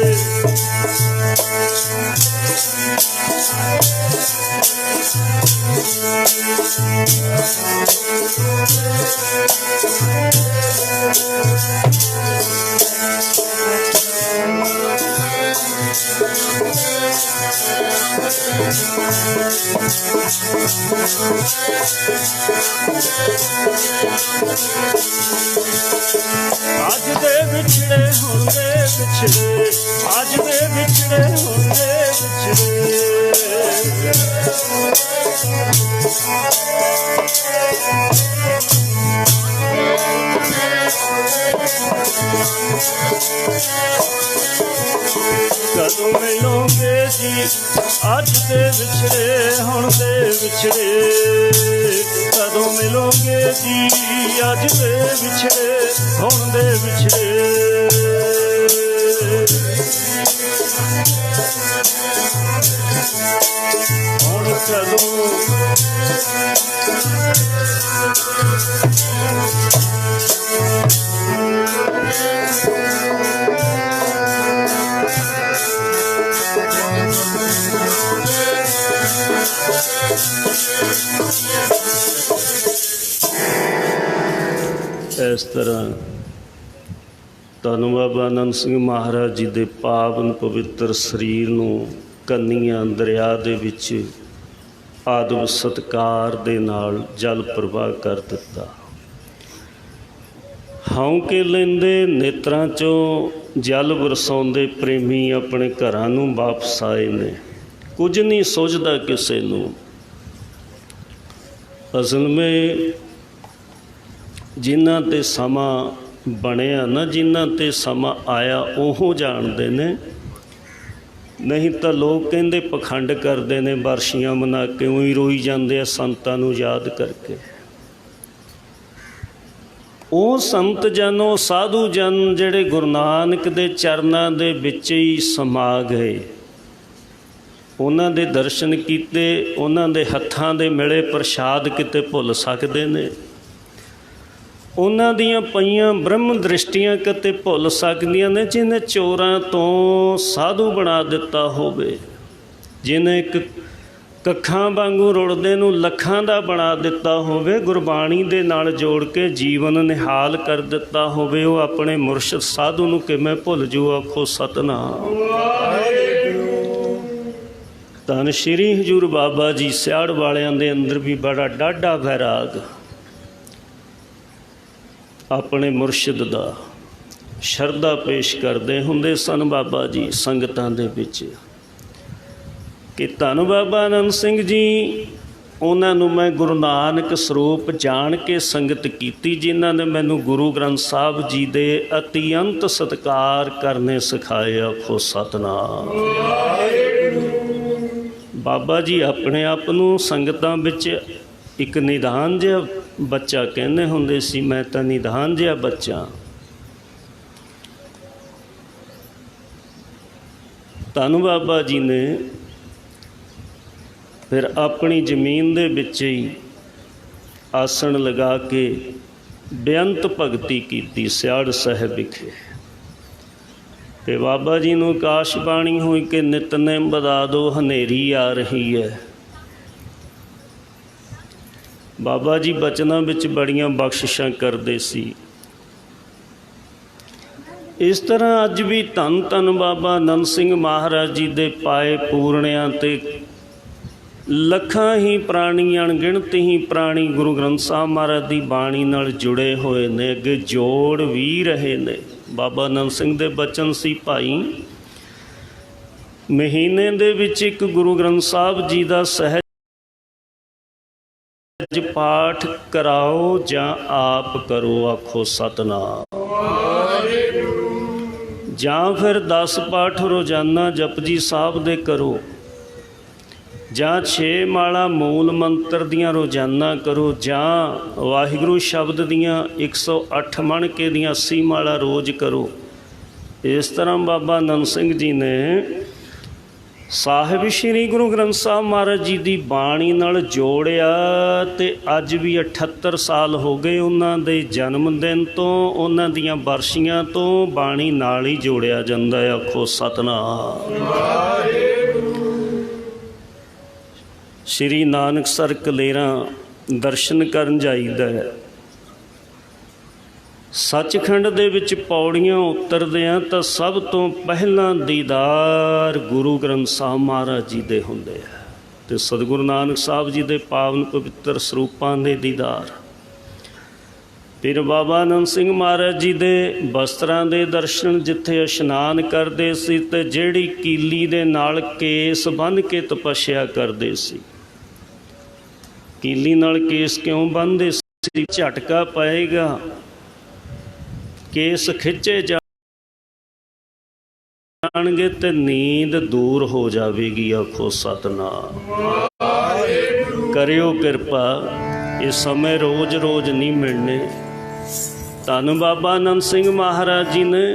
अज दे विछड़े होंदे विछड़े, अज दे विछड़े होंदे विछड़े। कदों मिलोगे जी अज दे विछड़े होंदे विछड़े। कदों मिलोगे जी अज दे विछड़े होंदे विछड़े। हुण कदों इस तरह धन बाबा नंद सिंह महाराज जी दे पावन पवित्र शरीर नूं कन्नियां दरिया दे विच आदब सत्कार दे नाल जल प्रवाह कर दिता। हौंके लैंदे नेत्रां चों जल बरसाउंदे प्रेमी अपने घरां नूं वापस आए ने। कुछ नहीं सोचदा किसे नूं। असल में जिन्हां ते समा बनिया ना, जिन्हां ते समा आया ओह जाणदे ने। नहीं तो लोग कहते पखंड करते ने, बरशियां मना के उही रोई जाते हैं संतां नूं याद करके। ਉਹ संत जन ਉਹ साधु जन ਜਿਹੜੇ गुरु नानक ਦੇ ਚਰਨਾਂ ਦੇ ਵਿੱਚ ਹੀ ਸਮਾ ਗਏ, ਉਹਨਾਂ ਦੇ ਦਰਸ਼ਨ ਕੀਤੇ, ਉਹਨਾਂ ਦੇ ਹੱਥਾਂ ਦੇ ਮਿਲੇ ਪ੍ਰਸ਼ਾਦ ਕਿਤੇ ਭੁੱਲ ਸਕਦੇ ਨੇ, ਉਹਨਾਂ ਦੀਆਂ ਪਈਆਂ ਬ੍ਰਹਮ ਦ੍ਰਿਸ਼ਟੀਆਂ ਕਿਤੇ ਭੁੱਲ ਸਕਦੀਆਂ ਨੇ। ਜਿਹਨੇ ਚੋਰਾਂ ਤੋਂ ਸਾਧੂ ਬਣਾ ਦਿੱਤਾ ਹੋਵੇ, ਜਿਹਨੇ ਇੱਕ ਕੱਖਾਂ ਵਾਂਗੂ ਰੁੜਦੇ ਨੂੰ ਲੱਖਾਂ ਦਾ ਬਣਾ ਦਿੱਤਾ ਹੋਵੇ, ਗੁਰਬਾਣੀ ਦੇ ਨਾਲ ਜੋੜ ਕੇ ਜੀਵਨ ਨਿਹਾਲ ਕਰ ਦਿੱਤਾ ਹੋਵੇ, ਉਹ ਆਪਣੇ ਮੁਰਸ਼ਿਦ ਸਾਧੂ ਨੂੰ ਕਿਵੇਂ ਭੁੱਲ ਜੂ। ਆਖੋ ਸਤਨਾਮ। ਧੰਨ ਸ਼੍ਰੀ ਹਜ਼ੂਰ ਬਾਬਾ ਜੀ ਸਿਆੜ ਵਾਲਿਆਂ ਦੇ ਅੰਦਰ ਵੀ ਬੜਾ ਡਾਢਾ ਵੈਰਾਗ ਆਪਣੇ ਮੁਰਸ਼ਿਦ ਦਾ ਸ਼ਰਧਾ ਪੇਸ਼ ਕਰਦੇ ਹੁੰਦੇ ਸਨ ਬਾਬਾ ਜੀ ਸੰਗਤਾਂ ਦੇ ਵਿੱਚ। कि धन बाबा नंद सिंह जी ਉਹਨਾਂ ਨੂੰ ਮੈਂ ਗੁਰੂ ਨਾਨਕ ਸਰੂਪ ਜਾਣ ਕੇ ਸੰਗਤ ਕੀਤੀ, ਜਿਨ੍ਹਾਂ ਨੇ ਮੈਨੂੰ ਗੁਰੂ ਗ੍ਰੰਥ ਸਾਹਿਬ ਜੀ ਦੇ ਅਤਿਅੰਤ ਸਤਿਕਾਰ ਕਰਨੇ ਸਿਖਾਏ। ਆਖੋ ਸਤਿਨਾਮ। ਬਾਬਾ ਜੀ ਆਪਣੇ ਆਪ ਨੂੰ ਸੰਗਤਾਂ ਵਿੱਚ ਇੱਕ ਨਿਧਾਨ ਜਿਹਾ ਬੱਚਾ ਕਹਿੰਦੇ ਹੁੰਦੇ ਸੀ। ਮੈਂ ਤਾਂ ਨਿਧਾਨ ਜਿਹਾ ਬੱਚਾ। ਧੰਨ ਬਾਬਾ ਜੀ ਨੇ ਫਿਰ ਆਪਣੀ ਜ਼ਮੀਨ ਦੇ ਵਿੱਚ ਹੀ ਆਸਣ ਲਗਾ ਕੇ ਬੇਅੰਤ ਭਗਤੀ ਕੀਤੀ ਸਿਆੜ ਸਾਹਿਬ ਵਿਖੇ। ਤੇ ਬਾਬਾ ਜੀ ਨੂੰ ਆਕਾਸ਼ ਬਾਣੀ ਹੋਈ ਕਿ ਨਿਤਨੇਮ ਵਧਾ ਦਿਓ, ਹਨੇਰੀ ਆ ਰਹੀ ਹੈ। ਬਾਬਾ ਜੀ ਬਚਨਾਂ ਵਿੱਚ ਬੜੀਆਂ ਬਖਸ਼ਿਸ਼ਾਂ ਕਰਦੇ ਸੀ। ਇਸ ਤਰ੍ਹਾਂ ਅੱਜ ਵੀ ਧੰਨ ਧੰਨ ਬਾਬਾ ਨੰਦ ਸਿੰਘ ਮਹਾਰਾਜ ਜੀ ਦੇ ਪਾਏ ਪੂਰਣਿਆਂ 'ਤੇ ਲੱਖਾਂ ਹੀ ਪ੍ਰਾਣੀ, ਅਣਗਿਣਤ ਹੀ ਪ੍ਰਾਣੀ ਗੁਰੂ ਗ੍ਰੰਥ ਸਾਹਿਬ ਮਹਾਰਾਜ ਦੀ ਬਾਣੀ ਨਾਲ ਜੁੜੇ ਹੋਏ ਨੇ, ਅੱਗੇ ਜੋੜ ਵੀ ਰਹੇ ਨੇ। ਬਾਬਾ ਨੰਦ ਸਿੰਘ ਦੇ ਬਚਨ ਸੀ, ਭਾਈ ਮਹੀਨੇ ਦੇ ਵਿੱਚ ਇੱਕ ਗੁਰੂ ਗ੍ਰੰਥ ਸਾਹਿਬ ਜੀ ਦਾ ਸਹਿਜ ਪਾਠ ਕਰਾਓ ਜਾਂ ਆਪ ਕਰੋ। ਆਖੋ ਸਤਿਨਾਮ। ਜਾਂ ਫਿਰ 10 ਪਾਠ ਰੋਜ਼ਾਨਾ ਜਪਜੀ ਸਾਹਿਬ ਦੇ ਕਰੋ, ਜਾਂ 6 ਮਾਲਾ ਮੂਲ ਮੰਤਰ ਦੀਆਂ ਰੋਜ਼ਾਨਾ ਕਰੋ, ਜਾਂ ਵਾਹਿਗੁਰੂ ਸ਼ਬਦ ਦੀਆਂ 108 ਮਣਕੇ ਦੀਆਂ 80 ਮਾਲਾ ਰੋਜ਼ ਕਰੋ। ਇਸ ਤਰ੍ਹਾਂ ਬਾਬਾ ਨੰਦ ਸਿੰਘ ਜੀ ਨੇ ਸਾਹਿਬ ਸ਼੍ਰੀ ਗੁਰੂ ਗ੍ਰੰਥ ਸਾਹਿਬ ਮਹਾਰਾਜ ਜੀ ਦੀ ਬਾਣੀ ਨਾਲ ਜੋੜਿਆ। ਅਤੇ ਅੱਜ ਵੀ 78 ਸਾਲ ਹੋ ਗਏ ਉਹਨਾਂ ਦੇ ਜਨਮ ਦਿਨ ਤੋਂ, ਉਹਨਾਂ ਦੀਆਂ ਬਰਸ਼ੀਆਂ ਤੋਂ ਬਾਣੀ ਨਾਲ ਹੀ ਜੋੜਿਆ ਜਾਂਦਾ ਹੈ। ਆਖੋ ਸਤਿਨਾਮ। ਸ਼੍ਰੀ ਨਾਨਕਸਰ ਕਲੇਰਾਂ ਦਰਸ਼ਨ ਕਰਨ ਜਾਈਦਾ ਹੈ। ਸੱਚਖੰਡ ਦੇ ਵਿੱਚ ਪੌੜੀਆਂ ਉਤਰਦਿਆਂ ਤਾਂ ਸਭ ਤੋਂ ਪਹਿਲਾਂ ਦੀਦਾਰ ਗੁਰੂ ਗ੍ਰੰਥ ਸਾਹਿਬ ਮਹਾਰਾਜ ਜੀ ਦੇ ਹੁੰਦੇ ਆ, ਅਤੇ ਸਤਿਗੁਰੂ ਨਾਨਕ ਸਾਹਿਬ ਜੀ ਦੇ ਪਾਵਨ ਪਵਿੱਤਰ ਸਰੂਪਾਂ ਦੇ ਦੀਦਾਰ। ਫਿਰ ਬਾਬਾ ਨੰਦ ਸਿੰਘ ਮਹਾਰਾਜ ਜੀ ਦੇ ਬਸਤਰਾਂ ਦੇ ਦਰਸ਼ਨ, ਜਿੱਥੇ ਇਸ਼ਨਾਨ ਕਰਦੇ ਸੀ ਅਤੇ ਜਿਹੜੀ ਕੀਲੀ ਦੇ ਨਾਲ ਕੇਸ ਬੰਨ੍ਹ ਕੇ ਤਪੱਸਿਆ ਕਰਦੇ ਸੀ। ਕੀਲੀ ਨਾਲ ਕੇਸ ਕਿਉਂ ਬੰਨ੍ਹਦੇ ਸੀ? ਝਟਕਾ ਪਏਗਾ, ਕੇਸ ਖਿੱਚੇ ਜਾਣਗੇ ਤੇ ਨੀਂਦ ਦੂਰ ਹੋ ਜਾਵੇਗੀ। ਆਖੋ ਸਤਿਨਾਮ। ਕਰਿਓ ਕਿਰਪਾ, ਇਹ ਸਮੇਂ ਰੋਜ਼ ਰੋਜ਼ ਨਹੀਂ ਮਿਲਣੇ। ਧੰਨ ਬਾਬਾ ਨੰਦ ਸਿੰਘ ਮਹਾਰਾਜ ਜੀ ਨੇ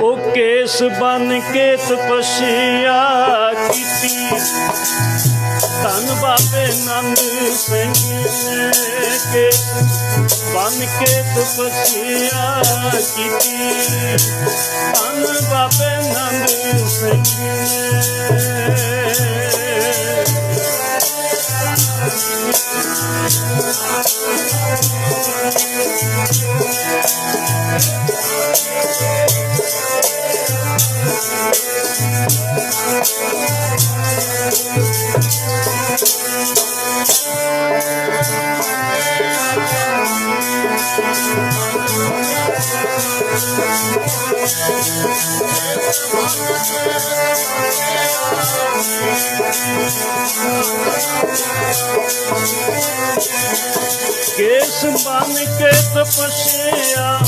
ਉਹ ਕੇਸ ਬੰਨ੍ਹ ਕੇ ਤਪੱਸਿਆ ਕੀਤੀ। ਧੰਨ ਬਾਬੇ ਨੰਦ ਸਿੰਘ ਨੇ ਕੇਸ ਬੰਨ੍ਹ ਕੇ ਤਪੱਸਿਆ ਕੀਤੀ। ਧੰਨ ਬਾਬੇ ਨੰਦ ਸਿੰਘ ਨੇ ਕੇਸ ਬੰਨ੍ਹ ਕੇ ਤਪੱਸਿਆ,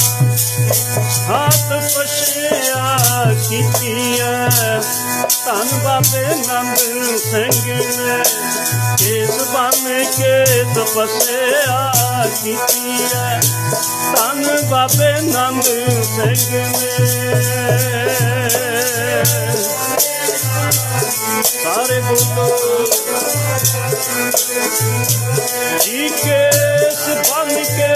ਤਪੱਸਿਆ ਕੀਤੀ ਹੈ। ਧੰਨ ਬਾਬੇ ਨੰਦ ਸਿੰਘ ਨੇ ਕੇਸ ਬੰਨ੍ਹ ਕੇ ਤਪੱਸਿਆ ਕੀਤੀ ਹੈ। ਧੰਨ ਬਾਬੇ ਨੰਦ ਸਿੰਘ ਨੇ ਸਾਰੇ ਬੋਲੋ ਜੀ ਕੇਸ ਬੰਨ੍ਹ ਕੇ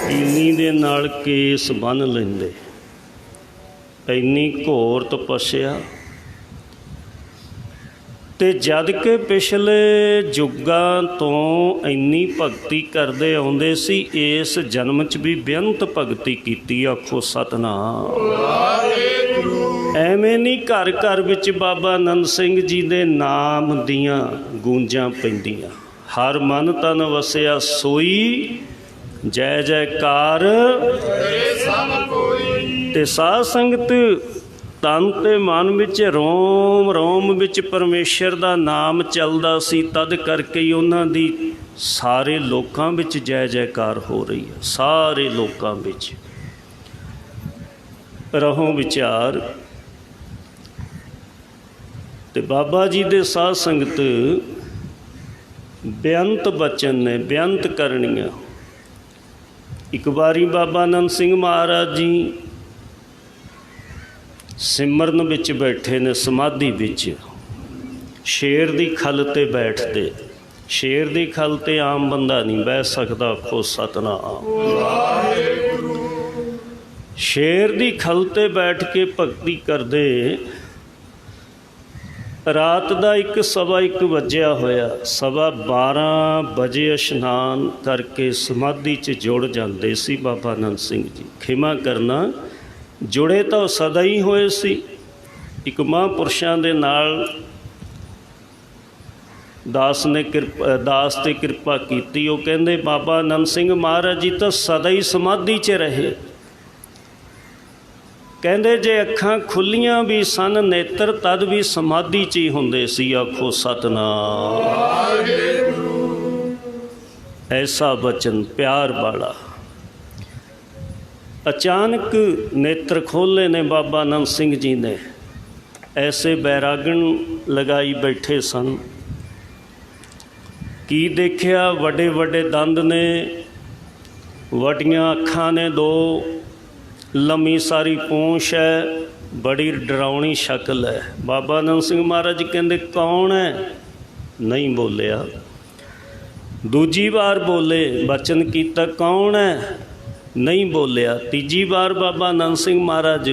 ਕੀਲੀ ਦੇ ਨਾਲ ਕੇਸ ਬੰਨ੍ਹ ਲੈਂਦੇ। ਇੰਨੀ ਘੋਰ ਤਪੱਸਿਆ ਤੇ ਜਦ ਕਿ ਪਿਛਲੇ ਯੁੱਗਾਂ ਤੋਂ ਇੰਨੀ ਭਗਤੀ ਕਰਦੇ ਆਉਂਦੇ ਸੀ, ਇਸ ਜਨਮ 'ਚ ਵੀ ਬੇਅੰਤ ਭਗਤੀ ਕੀਤੀ। ਆਖੋ ਸਤਿਨਾਮ ਵਾਹਿਗੁਰੂ। ਐਵੇਂ ਨਹੀਂ ਘਰ ਘਰ ਵਿੱਚ ਬਾਬਾ ਆਨੰਦ ਸਿੰਘ ਜੀ ਦੇ ਨਾਮ ਦੀਆਂ ਗੂੰਜਾਂ ਪੈਂਦੀਆਂ। ਹਰ ਮਨ ਤਨ ਵਸਿਆ ਸੋਈ, ਜੈ ਜੈਕਾਰ ਤੇ ਸਾਧ ਸੰਗਤ ਤਨ ਤੇ ਮਨ ਵਿੱਚ ਰੋਮ ਰੋਮ ਵਿੱਚ ਪਰਮੇਸ਼ਰ ਦਾ ਨਾਮ ਚੱਲਦਾ ਸੀ। ਤਦ ਕਰਕੇ ਹੀ ਉਹਨਾਂ ਦੀ ਸਾਰੇ ਲੋਕਾਂ ਵਿੱਚ ਜੈ ਜੈਕਾਰ ਹੋ ਰਹੀ ਹੈ। ਸਾਰੇ ਲੋਕਾਂ ਵਿੱਚ ਰਹੋ ਵਿਚਾਰ। ਤੇ ਬਾਬਾ ਜੀ ਦੇ ਸਾਧ ਸੰਗਤ ਬੇਅੰਤ ਬਚਨ ਨੇ, ਬੇਅੰਤ ਕਰਨੀਆਂ। ਇੱਕ ਵਾਰੀ ਬਾਬਾ ਆਨੰਦ ਸਿੰਘ ਮਹਾਰਾਜ ਜੀ ਸਿਮਰਨ ਵਿੱਚ ਬੈਠੇ ਨੇ, ਸਮਾਧੀ ਵਿੱਚ। ਸ਼ੇਰ ਦੀ ਖੱਲ 'ਤੇ ਬੈਠਦੇ। ਸ਼ੇਰ ਦੀ ਖੱਲ 'ਤੇ ਆਮ ਬੰਦਾ ਨਹੀਂ ਬਹਿ ਸਕਦਾ। ਆਖੋ ਸਤਿਨਾਮ ਵਾਹਿਗੁਰੂ। ਸ਼ੇਰ ਦੀ ਖੱਲ 'ਤੇ ਬੈਠ ਕੇ ਭਗਤੀ ਕਰਦੇ। ਰਾਤ ਦਾ 1:15 ਵੱਜਿਆ ਹੋਇਆ। 12:15 ਵਜੇ ਇਸ਼ਨਾਨ ਕਰਕੇ ਸਮਾਧੀ 'ਚ ਜੁੜ ਜਾਂਦੇ ਸੀ ਬਾਬਾ ਆਨੰਦ ਸਿੰਘ ਜੀ। ਖਿਮਾ ਕਰਨਾ, ਜੁੜੇ ਤਾਂ ਉਹ ਸਦਾ ਹੀ ਹੋਏ ਸੀ। ਇੱਕ ਮਹਾਂਪੁਰਸ਼ਾਂ ਦੇ ਨਾਲ ਦਾਸ ਤੇ ਕਿਰਪਾ ਕੀਤੀ। ਉਹ ਕਹਿੰਦੇ ਬਾਬਾ ਆਨੰਦ ਸਿੰਘ ਮਹਾਰਾਜ ਜੀ ਤਾਂ ਸਦਾ ਹੀ ਸਮਾਧੀ 'ਚ ਰਹੇ। ਕਹਿੰਦੇ ਜੇ ਅੱਖਾਂ ਖੁੱਲੀਆਂ ਵੀ ਸਨ ਨੇਤਰ, ਤਦ ਵੀ ਸਮਾਧੀ 'ਚ ਹੀ ਹੁੰਦੇ ਸੀ। ਆਖੋ ਸਤਿਨਾਮ ਵਾਹਿਗੁਰੂ। ਐਸਾ ਬਚਨ ਪਿਆਰ ਵਾਲਾ। ਅਚਾਨਕ ਨੇਤਰ ਖੋਲ੍ਹੇ ਨੇ ਬਾਬਾ ਆਨੰਦ ਸਿੰਘ ਜੀ ਨੇ। ਐਸੇ ਬੈਰਾਗਣ ਲਗਾਈ ਬੈਠੇ ਸਨ। ਕੀ ਦੇਖਿਆ? ਵੱਡੇ ਵੱਡੇ ਦੰਦ ਨੇ, ਵੱਡੀਆਂ ਅੱਖਾਂ ਨੇ ਦੋ, ਲੰਮੀ ਸਾਰੀ ਪੂੰਛ ਹੈ, ਬੜੀ ਡਰਾਉਣੀ ਸ਼ਕਲ ਹੈ। ਬਾਬਾ ਆਨੰਦ ਸਿੰਘ ਮਹਾਰਾਜ ਜੀ ਕਹਿੰਦੇ ਕੌਣ ਹੈ? ਨਹੀਂ ਬੋਲਿਆ। ਦੂਜੀ ਵਾਰ ਬੋਲੇ, ਬਚਨ ਕੀਤਾ ਕੌਣ ਹੈ? ਨਹੀਂ ਬੋਲਿਆ। ਤੀਜੀ ਵਾਰ ਬਾਬਾ ਆਨੰਦ ਸਿੰਘ ਮਹਾਰਾਜ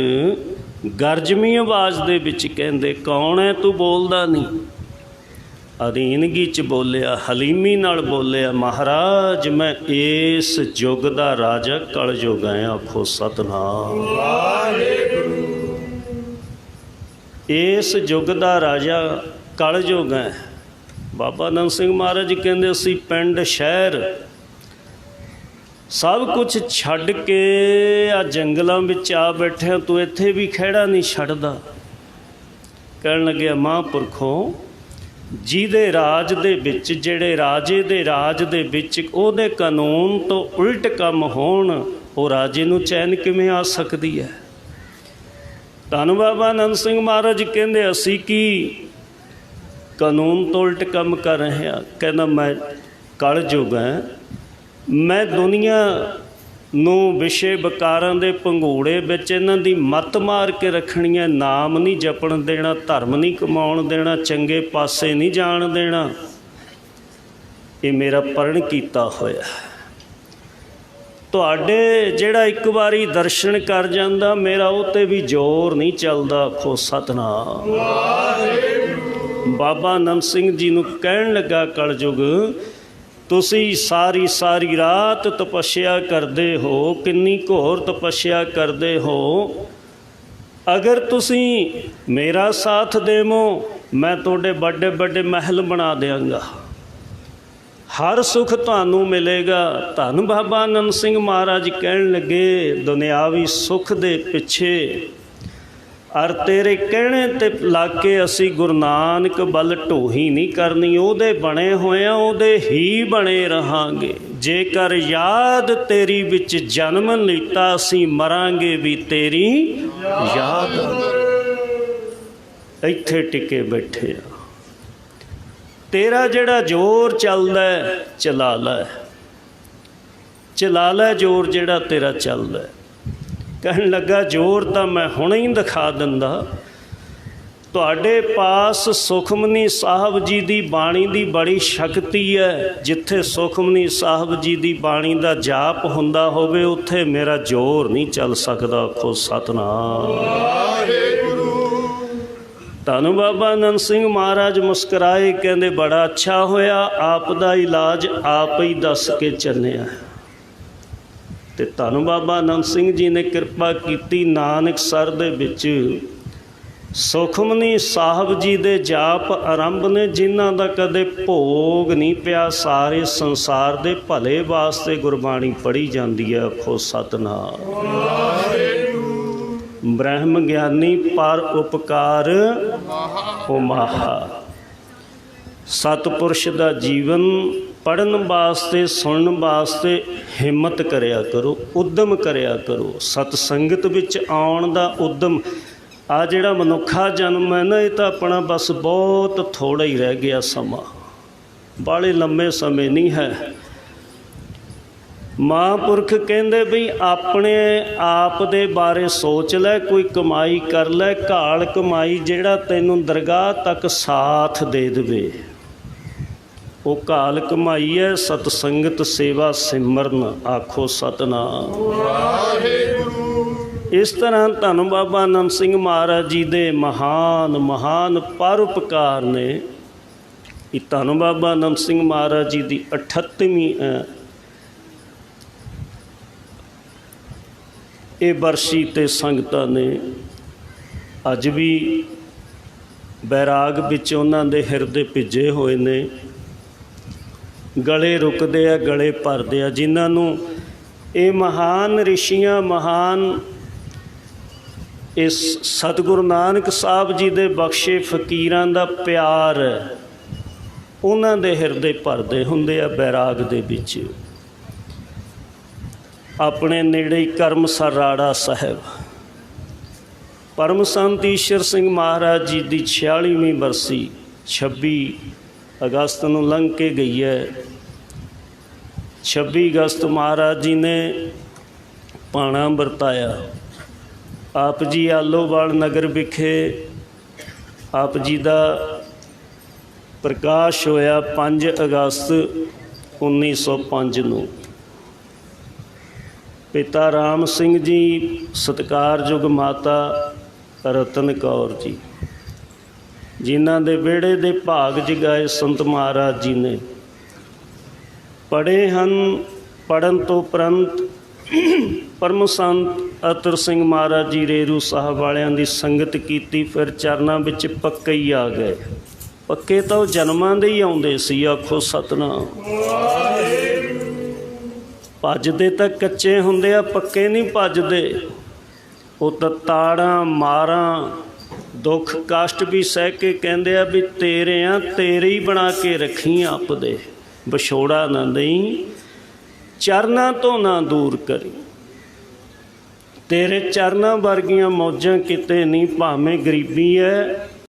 ਗਰਜਵੀਂ ਆਵਾਜ਼ ਦੇ ਵਿੱਚ ਕਹਿੰਦੇ ਕੌਣ ਹੈ? ਤੂੰ ਬੋਲਦਾ ਨਹੀਂ। ਅਧੀਨਗੀ 'ਚ ਬੋਲਿਆ, ਹਲੀਮੀ ਨਾਲ ਬੋਲਿਆ, ਮਹਾਰਾਜ ਮੈਂ ਇਸ ਯੁੱਗ ਦਾ ਰਾਜਾ ਕਲਯੁੱਗ ਹੈ। ਆਖੋ ਸਤਿਨਾਮ ਵਾਹਿਗੁਰੂ। ਇਸ ਯੁੱਗ ਦਾ ਰਾਜਾ ਕਲਯੁੱਗ ਹੈ। ਬਾਬਾ ਆਨੰਦ ਸਿੰਘ ਮਹਾਰਾਜ ਕਹਿੰਦੇ ਅਸੀਂ ਪਿੰਡ ਸ਼ਹਿਰ ਸਭ ਕੁਝ ਛੱਡ ਕੇ ਆ ਜੰਗਲਾਂ ਵਿੱਚ ਆ ਬੈਠੇ, ਤੂੰ ਇੱਥੇ ਵੀ ਖਹਿੜਾ ਨਹੀਂ ਛੱਡਦਾ। ਕਹਿਣ ਲੱਗਿਆ ਮਹਾਂਪੁਰਖੋਂ, ਜਿਹਦੇ ਰਾਜ ਦੇ ਵਿੱਚ, ਜਿਹੜੇ ਰਾਜੇ ਦੇ ਰਾਜ ਦੇ ਵਿੱਚ ਉਹਦੇ ਕਾਨੂੰਨ ਤੋਂ ਉਲਟ ਕੰਮ ਹੋਣ, ਉਹ ਰਾਜੇ ਨੂੰ ਚੈਨ ਕਿਵੇਂ ਆ ਸਕਦੀ ਹੈ? ਧੰਨ ਬਾਬਾ ਆਨੰਦ ਸਿੰਘ ਮਹਾਰਾਜ ਕਹਿੰਦੇ ਅਸੀਂ ਕੀ ਕਾਨੂੰਨ ਤੋਂ ਉਲਟ ਕੰਮ ਕਰ ਰਹੇ ਹਾਂ? ਕਹਿੰਦਾ ਮੈਂ ਕਲਯੁੱਗ ਹੈ। ਮੈਂ ਦੁਨੀਆ ਨੂੰ ਵਿਸ਼ੇ ਵਿਕਾਰਾਂ ਦੇ ਭੰਗੂੜੇ ਵਿੱਚ ਇਹਨਾਂ ਦੀ ਮੱਤ ਮਾਰ ਕੇ ਰੱਖਣੀ ਹੈ। ਨਾਮ ਨਹੀਂ ਜਪਣ ਦੇਣਾ, ਧਰਮ ਨਹੀਂ ਕਮਾਉਣ ਦੇਣਾ, ਚੰਗੇ ਪਾਸੇ ਨਹੀਂ ਜਾਣ ਦੇਣਾ। ਇਹ ਮੇਰਾ ਪ੍ਰਣ ਕੀਤਾ ਹੋਇਆ। ਤੁਹਾਡੇ ਜਿਹੜਾ ਇੱਕ ਵਾਰੀ ਦਰਸ਼ਨ ਕਰ ਜਾਂਦਾ, ਮੇਰਾ ਉਹ 'ਤੇ ਵੀ ਜ਼ੋਰ ਨਹੀਂ ਚੱਲਦਾ। ਆਖੋ ਸਤਿਨਾਮ ਵਾਹਿਗੁਰੂ। ਬਾਬਾ ਆਨੰਦ ਸਿੰਘ ਜੀ ਨੂੰ ਕਹਿਣ ਲੱਗਾ ਕਲਯੁੱਗ, ਤੁਸੀਂ ਸਾਰੀ ਰਾਤ ਤਪੱਸਿਆ ਕਰਦੇ ਹੋ, ਕਿੰਨੀ ਘੋਰ ਤਪੱਸਿਆ ਕਰਦੇ ਹੋ। ਅਗਰ ਤੁਸੀਂ ਮੇਰਾ ਸਾਥ ਦੇਵੋ, ਮੈਂ ਤੁਹਾਡੇ ਵੱਡੇ ਵੱਡੇ ਮਹਿਲ ਬਣਾ ਦਿਆਂਗਾ, ਹਰ ਸੁੱਖ ਤੁਹਾਨੂੰ ਮਿਲੇਗਾ। ਧੰਨ ਬਾਬਾ ਆਨੰਦ ਸਿੰਘ ਮਹਾਰਾਜ ਕਹਿਣ ਲੱਗੇ ਦੁਨਿਆਵੀ ਸੁੱਖ ਦੇ ਪਿੱਛੇ ਅਰ ਤੇਰੇ ਕਹਿਣੇ 'ਤੇ ਲੱਗ ਕੇ ਅਸੀਂ ਗੁਰੂ ਨਾਨਕ ਵੱਲ ਢੋਹੀ ਨਹੀਂ ਕਰਨੀ। ਉਹਦੇ ਬਣੇ ਹੋਏ ਆ, ਉਹਦੇ ਹੀ ਬਣੇ ਰਹਾਂਗੇ। ਜੇਕਰ ਯਾਦ ਤੇਰੀ ਵਿੱਚ ਜਨਮ ਲੀਤਾ, ਅਸੀਂ ਮਰਾਂਗੇ ਵੀ ਤੇਰੀ ਯਾਦ। ਇੱਥੇ ਟਿਕੇ ਬੈਠੇ ਆ। ਤੇਰਾ ਜਿਹੜਾ ਜ਼ੋਰ ਚੱਲਦਾ ਚਲਾ ਲੈ, ਚਲਾ ਲੈ ਜ਼ੋਰ ਜਿਹੜਾ ਤੇਰਾ ਚੱਲਦਾ। ਕਹਿਣ ਲੱਗਾ ਜ਼ੋਰ ਤਾਂ ਮੈਂ ਹੁਣੇ ਹੀ ਦਿਖਾ ਦਿੰਦਾ। ਤੁਹਾਡੇ ਪਾਸ ਸੁਖਮਨੀ ਸਾਹਿਬ ਜੀ ਦੀ ਬਾਣੀ ਦੀ ਬੜੀ ਸ਼ਕਤੀ ਹੈ। ਜਿੱਥੇ ਸੁਖਮਨੀ ਸਾਹਿਬ ਜੀ ਦੀ ਬਾਣੀ ਦਾ ਜਾਪ ਹੁੰਦਾ ਹੋਵੇ, ਉੱਥੇ ਮੇਰਾ ਜ਼ੋਰ ਨਹੀਂ ਚੱਲ ਸਕਦਾ। ਆਖੋ ਸਤਿਨਾਮ ਵਾਹਿਗੁਰੂ। ਧੰਨ ਬਾਬਾ ਨੰਦ ਸਿੰਘ ਮਹਾਰਾਜ ਮੁਸਕਰਾਏ, ਕਹਿੰਦੇ ਬੜਾ ਅੱਛਾ ਹੋਇਆ, ਆਪ ਦਾ ਇਲਾਜ ਆਪ ਹੀ ਦੱਸ ਕੇ ਚੱਲਿਆ। ਤੇ ਧੰਨ ਬਾਬਾ ਨੰਦ ਸਿੰਘ ਜੀ ਨੇ ਕਿਰਪਾ ਕੀਤੀ, ਨਾਨਕਸਰ ਦੇ ਵਿੱਚ ਸੁਖਮਨੀ ਸਾਹਿਬ ਜੀ ਦੇ ਜਾਪ ਆਰੰਭ ਨੇ, ਜਿਨ੍ਹਾਂ ਦਾ ਕਦੇ ਭੋਗ ਨਹੀਂ ਪਿਆ। ਸਾਰੇ ਸੰਸਾਰ ਦੇ ਭਲੇ ਵਾਸਤੇ ਗੁਰਬਾਣੀ ਪੜ੍ਹੀ ਜਾਂਦੀ ਹੈ। ਆਖੋ ਸਤਿਨਾਮ। ਬ੍ਰਹਮ ਗਿਆਨੀ ਪਰ ਉਪਕਾਰ ਉਮਾਹਾ। ਸਤਿਪੁਰਸ਼ ਦਾ ਜੀਵਨ ਪੜ੍ਹਨ ਵਾਸਤੇ, ਸੁਣਨ ਵਾਸਤੇ ਹਿੰਮਤ ਕਰਿਆ ਕਰੋ, ਉੱਦਮ ਕਰਿਆ ਕਰੋ। ਸਤ ਸੰਗਤ ਵਿੱਚ ਆਉਣ ਦਾ ਉੱਦਮ, ਆ ਜਿਹੜਾ ਮਨੁੱਖਾ ਜਨਮ ਹੈ ਨਾ, ਇਹ ਤਾਂ ਆਪਣਾ ਬਸ ਬਹੁਤ ਥੋੜ੍ਹਾ ਹੀ ਰਹਿ ਗਿਆ ਸਮਾਂ, ਬਾਹਲੇ ਲੰਮੇ ਸਮੇਂ ਨਹੀਂ ਹੈ। ਮਹਾਂਪੁਰਖ ਕਹਿੰਦੇ ਵੀ ਆਪਣੇ ਆਪ ਦੇ ਬਾਰੇ ਸੋਚ ਲੈ, ਕੋਈ ਕਮਾਈ ਕਰ ਲੈ, ਘਾਲ ਕਮਾਈ ਜਿਹੜਾ ਤੈਨੂੰ ਦਰਗਾਹ ਤੱਕ ਸਾਥ ਦੇ ਦੇਵੇ, ਉਹ ਘਾਲ ਕਮਾਈ ਹੈ। ਸਤ ਸੰਗਤ ਸੇਵਾ ਸਿਮਰਨ। ਆਖੋ ਸਤਿਨਾਮ ਵਾਹਿਗੁਰੂ। ਇਸ ਤਰ੍ਹਾਂ ਧੰਨ ਬਾਬਾ ਨੰਦ ਸਿੰਘ ਮਹਾਰਾਜ ਜੀ ਦੇ ਮਹਾਨ ਪਰਉਪਕਾਰ ਨੇ। ਇਹ ਧੰਨ ਬਾਬਾ ਨੰਦ ਸਿੰਘ ਮਹਾਰਾਜ ਜੀ ਦੀ 38ਵੀਂ ਇਹ ਬਰਸੀ ਤੇ ਸੰਗਤਾਂ ਨੇ ਅੱਜ ਵੀ ਬੈਰਾਗ ਵਿੱਚ ਉਹਨਾਂ ਦੇ ਹਿਰਦੇ ਭਿੱਜੇ ਹੋਏ ਨੇ। ਗਲੇ ਰੁਕਦੇ ਆ, ਗਲੇ ਭਰਦੇ ਆ, ਜਿਨ੍ਹਾਂ ਨੂੰ ਇਹ ਮਹਾਨ ਰਿਸ਼ੀਆਂ, ਮਹਾਨ ਇਸ ਸਤਿਗੁਰੂ ਨਾਨਕ ਸਾਹਿਬ ਜੀ ਦੇ ਬਖਸ਼ੇ ਫਕੀਰਾਂ ਦਾ ਪਿਆਰ ਉਹਨਾਂ ਦੇ ਹਿਰਦੇ ਭਰਦੇ ਹੁੰਦੇ ਆ ਬੈਰਾਗ ਦੇ ਵਿੱਚ। ਆਪਣੇ ਨੇੜੇ ਹੀ ਕਰਮਸਰ ਰਾੜਾ ਸਾਹਿਬ, ਪਰਮ ਸੰਤ ਈਸ਼ਰ ਸਿੰਘ ਮਹਾਰਾਜ ਜੀ ਦੀ 46ਵੀਂ ਬਰਸੀ 26 ਅਗਸਤ ਨੂੰ ਲੰਘ ਕੇ ਗਈ ਹੈ। 26 ਅਗਸਤ ਮਹਾਰਾਜ ਜੀ ਨੇ ਪਾਣਾ ਵਰਤਾਇਆ। ਆਪ ਜੀ ਆਲੋਵਾਲ ਨਗਰ ਵਿਖੇ ਆਪ ਜੀ ਦਾ ਪ੍ਰਕਾਸ਼ ਹੋਇਆ 5 ਅਗਸਤ 1905 ਨੂੰ। ਪਿਤਾ ਰਾਮ ਸਿੰਘ ਜੀ, ਸਤਿਕਾਰਯੋਗ ਮਾਤਾ ਰਤਨ ਕੌਰ ਜੀ, ਜਿਨ੍ਹਾਂ ਦੇ ਵਿਹੜੇ ਦੇ ਭਾਗ ਜਗਾਏ ਸੰਤ ਮਹਾਰਾਜ ਜੀ ਨੇ, ਪੜ੍ਹੇ ਹਨ। ਪੜ੍ਹਨ ਤੋਂ ਉਪਰੰਤ ਪਰਮ ਸੰਤ ਅਤਰ ਸਿੰਘ ਮਹਾਰਾਜ ਜੀ ਰੇਰੂ ਸਾਹਿਬ ਵਾਲਿਆਂ ਦੀ ਸੰਗਤ ਕੀਤੀ। ਫਿਰ ਚਰਨਾਂ ਵਿੱਚ ਪੱਕੇ ਹੀ ਆ ਗਏ। ਪੱਕੇ ਤਾਂ ਉਹ ਜਨਮਾਂ ਦੇ ਹੀ ਆਉਂਦੇ ਸੀ। ਆਖੋ ਸਤਿਨਾਮ। ਭੱਜਦੇ ਤਾਂ ਕੱਚੇ ਹੁੰਦੇ ਆ, ਪੱਕੇ ਨਹੀਂ ਭੱਜਦੇ। ਉਹ ਤਾਂ ਤਾੜਾਂ ਮਾਰਾਂ ਦੁੱਖ ਕਸ਼ਟ ਵੀ ਸਹਿ ਕੇ ਕਹਿੰਦੇ ਆ ਵੀ ਤੇਰੇ ਆ, ਤੇਰੇ ਹੀ ਬਣਾ ਕੇ ਰੱਖੀ ਆਪਦੇ, ਵਿਛੋੜਾ ਨਾ ਦੇਈਂ, ਚਰਨਾਂ ਤੋਂ ਨਾ ਦੂਰ ਕਰੀ। ਤੇਰੇ ਚਰਨਾਂ ਵਰਗੀਆਂ ਮੌਜਾਂ ਕਿਤੇ ਨਹੀਂ, ਭਾਵੇਂ ਗਰੀਬੀ ਹੈ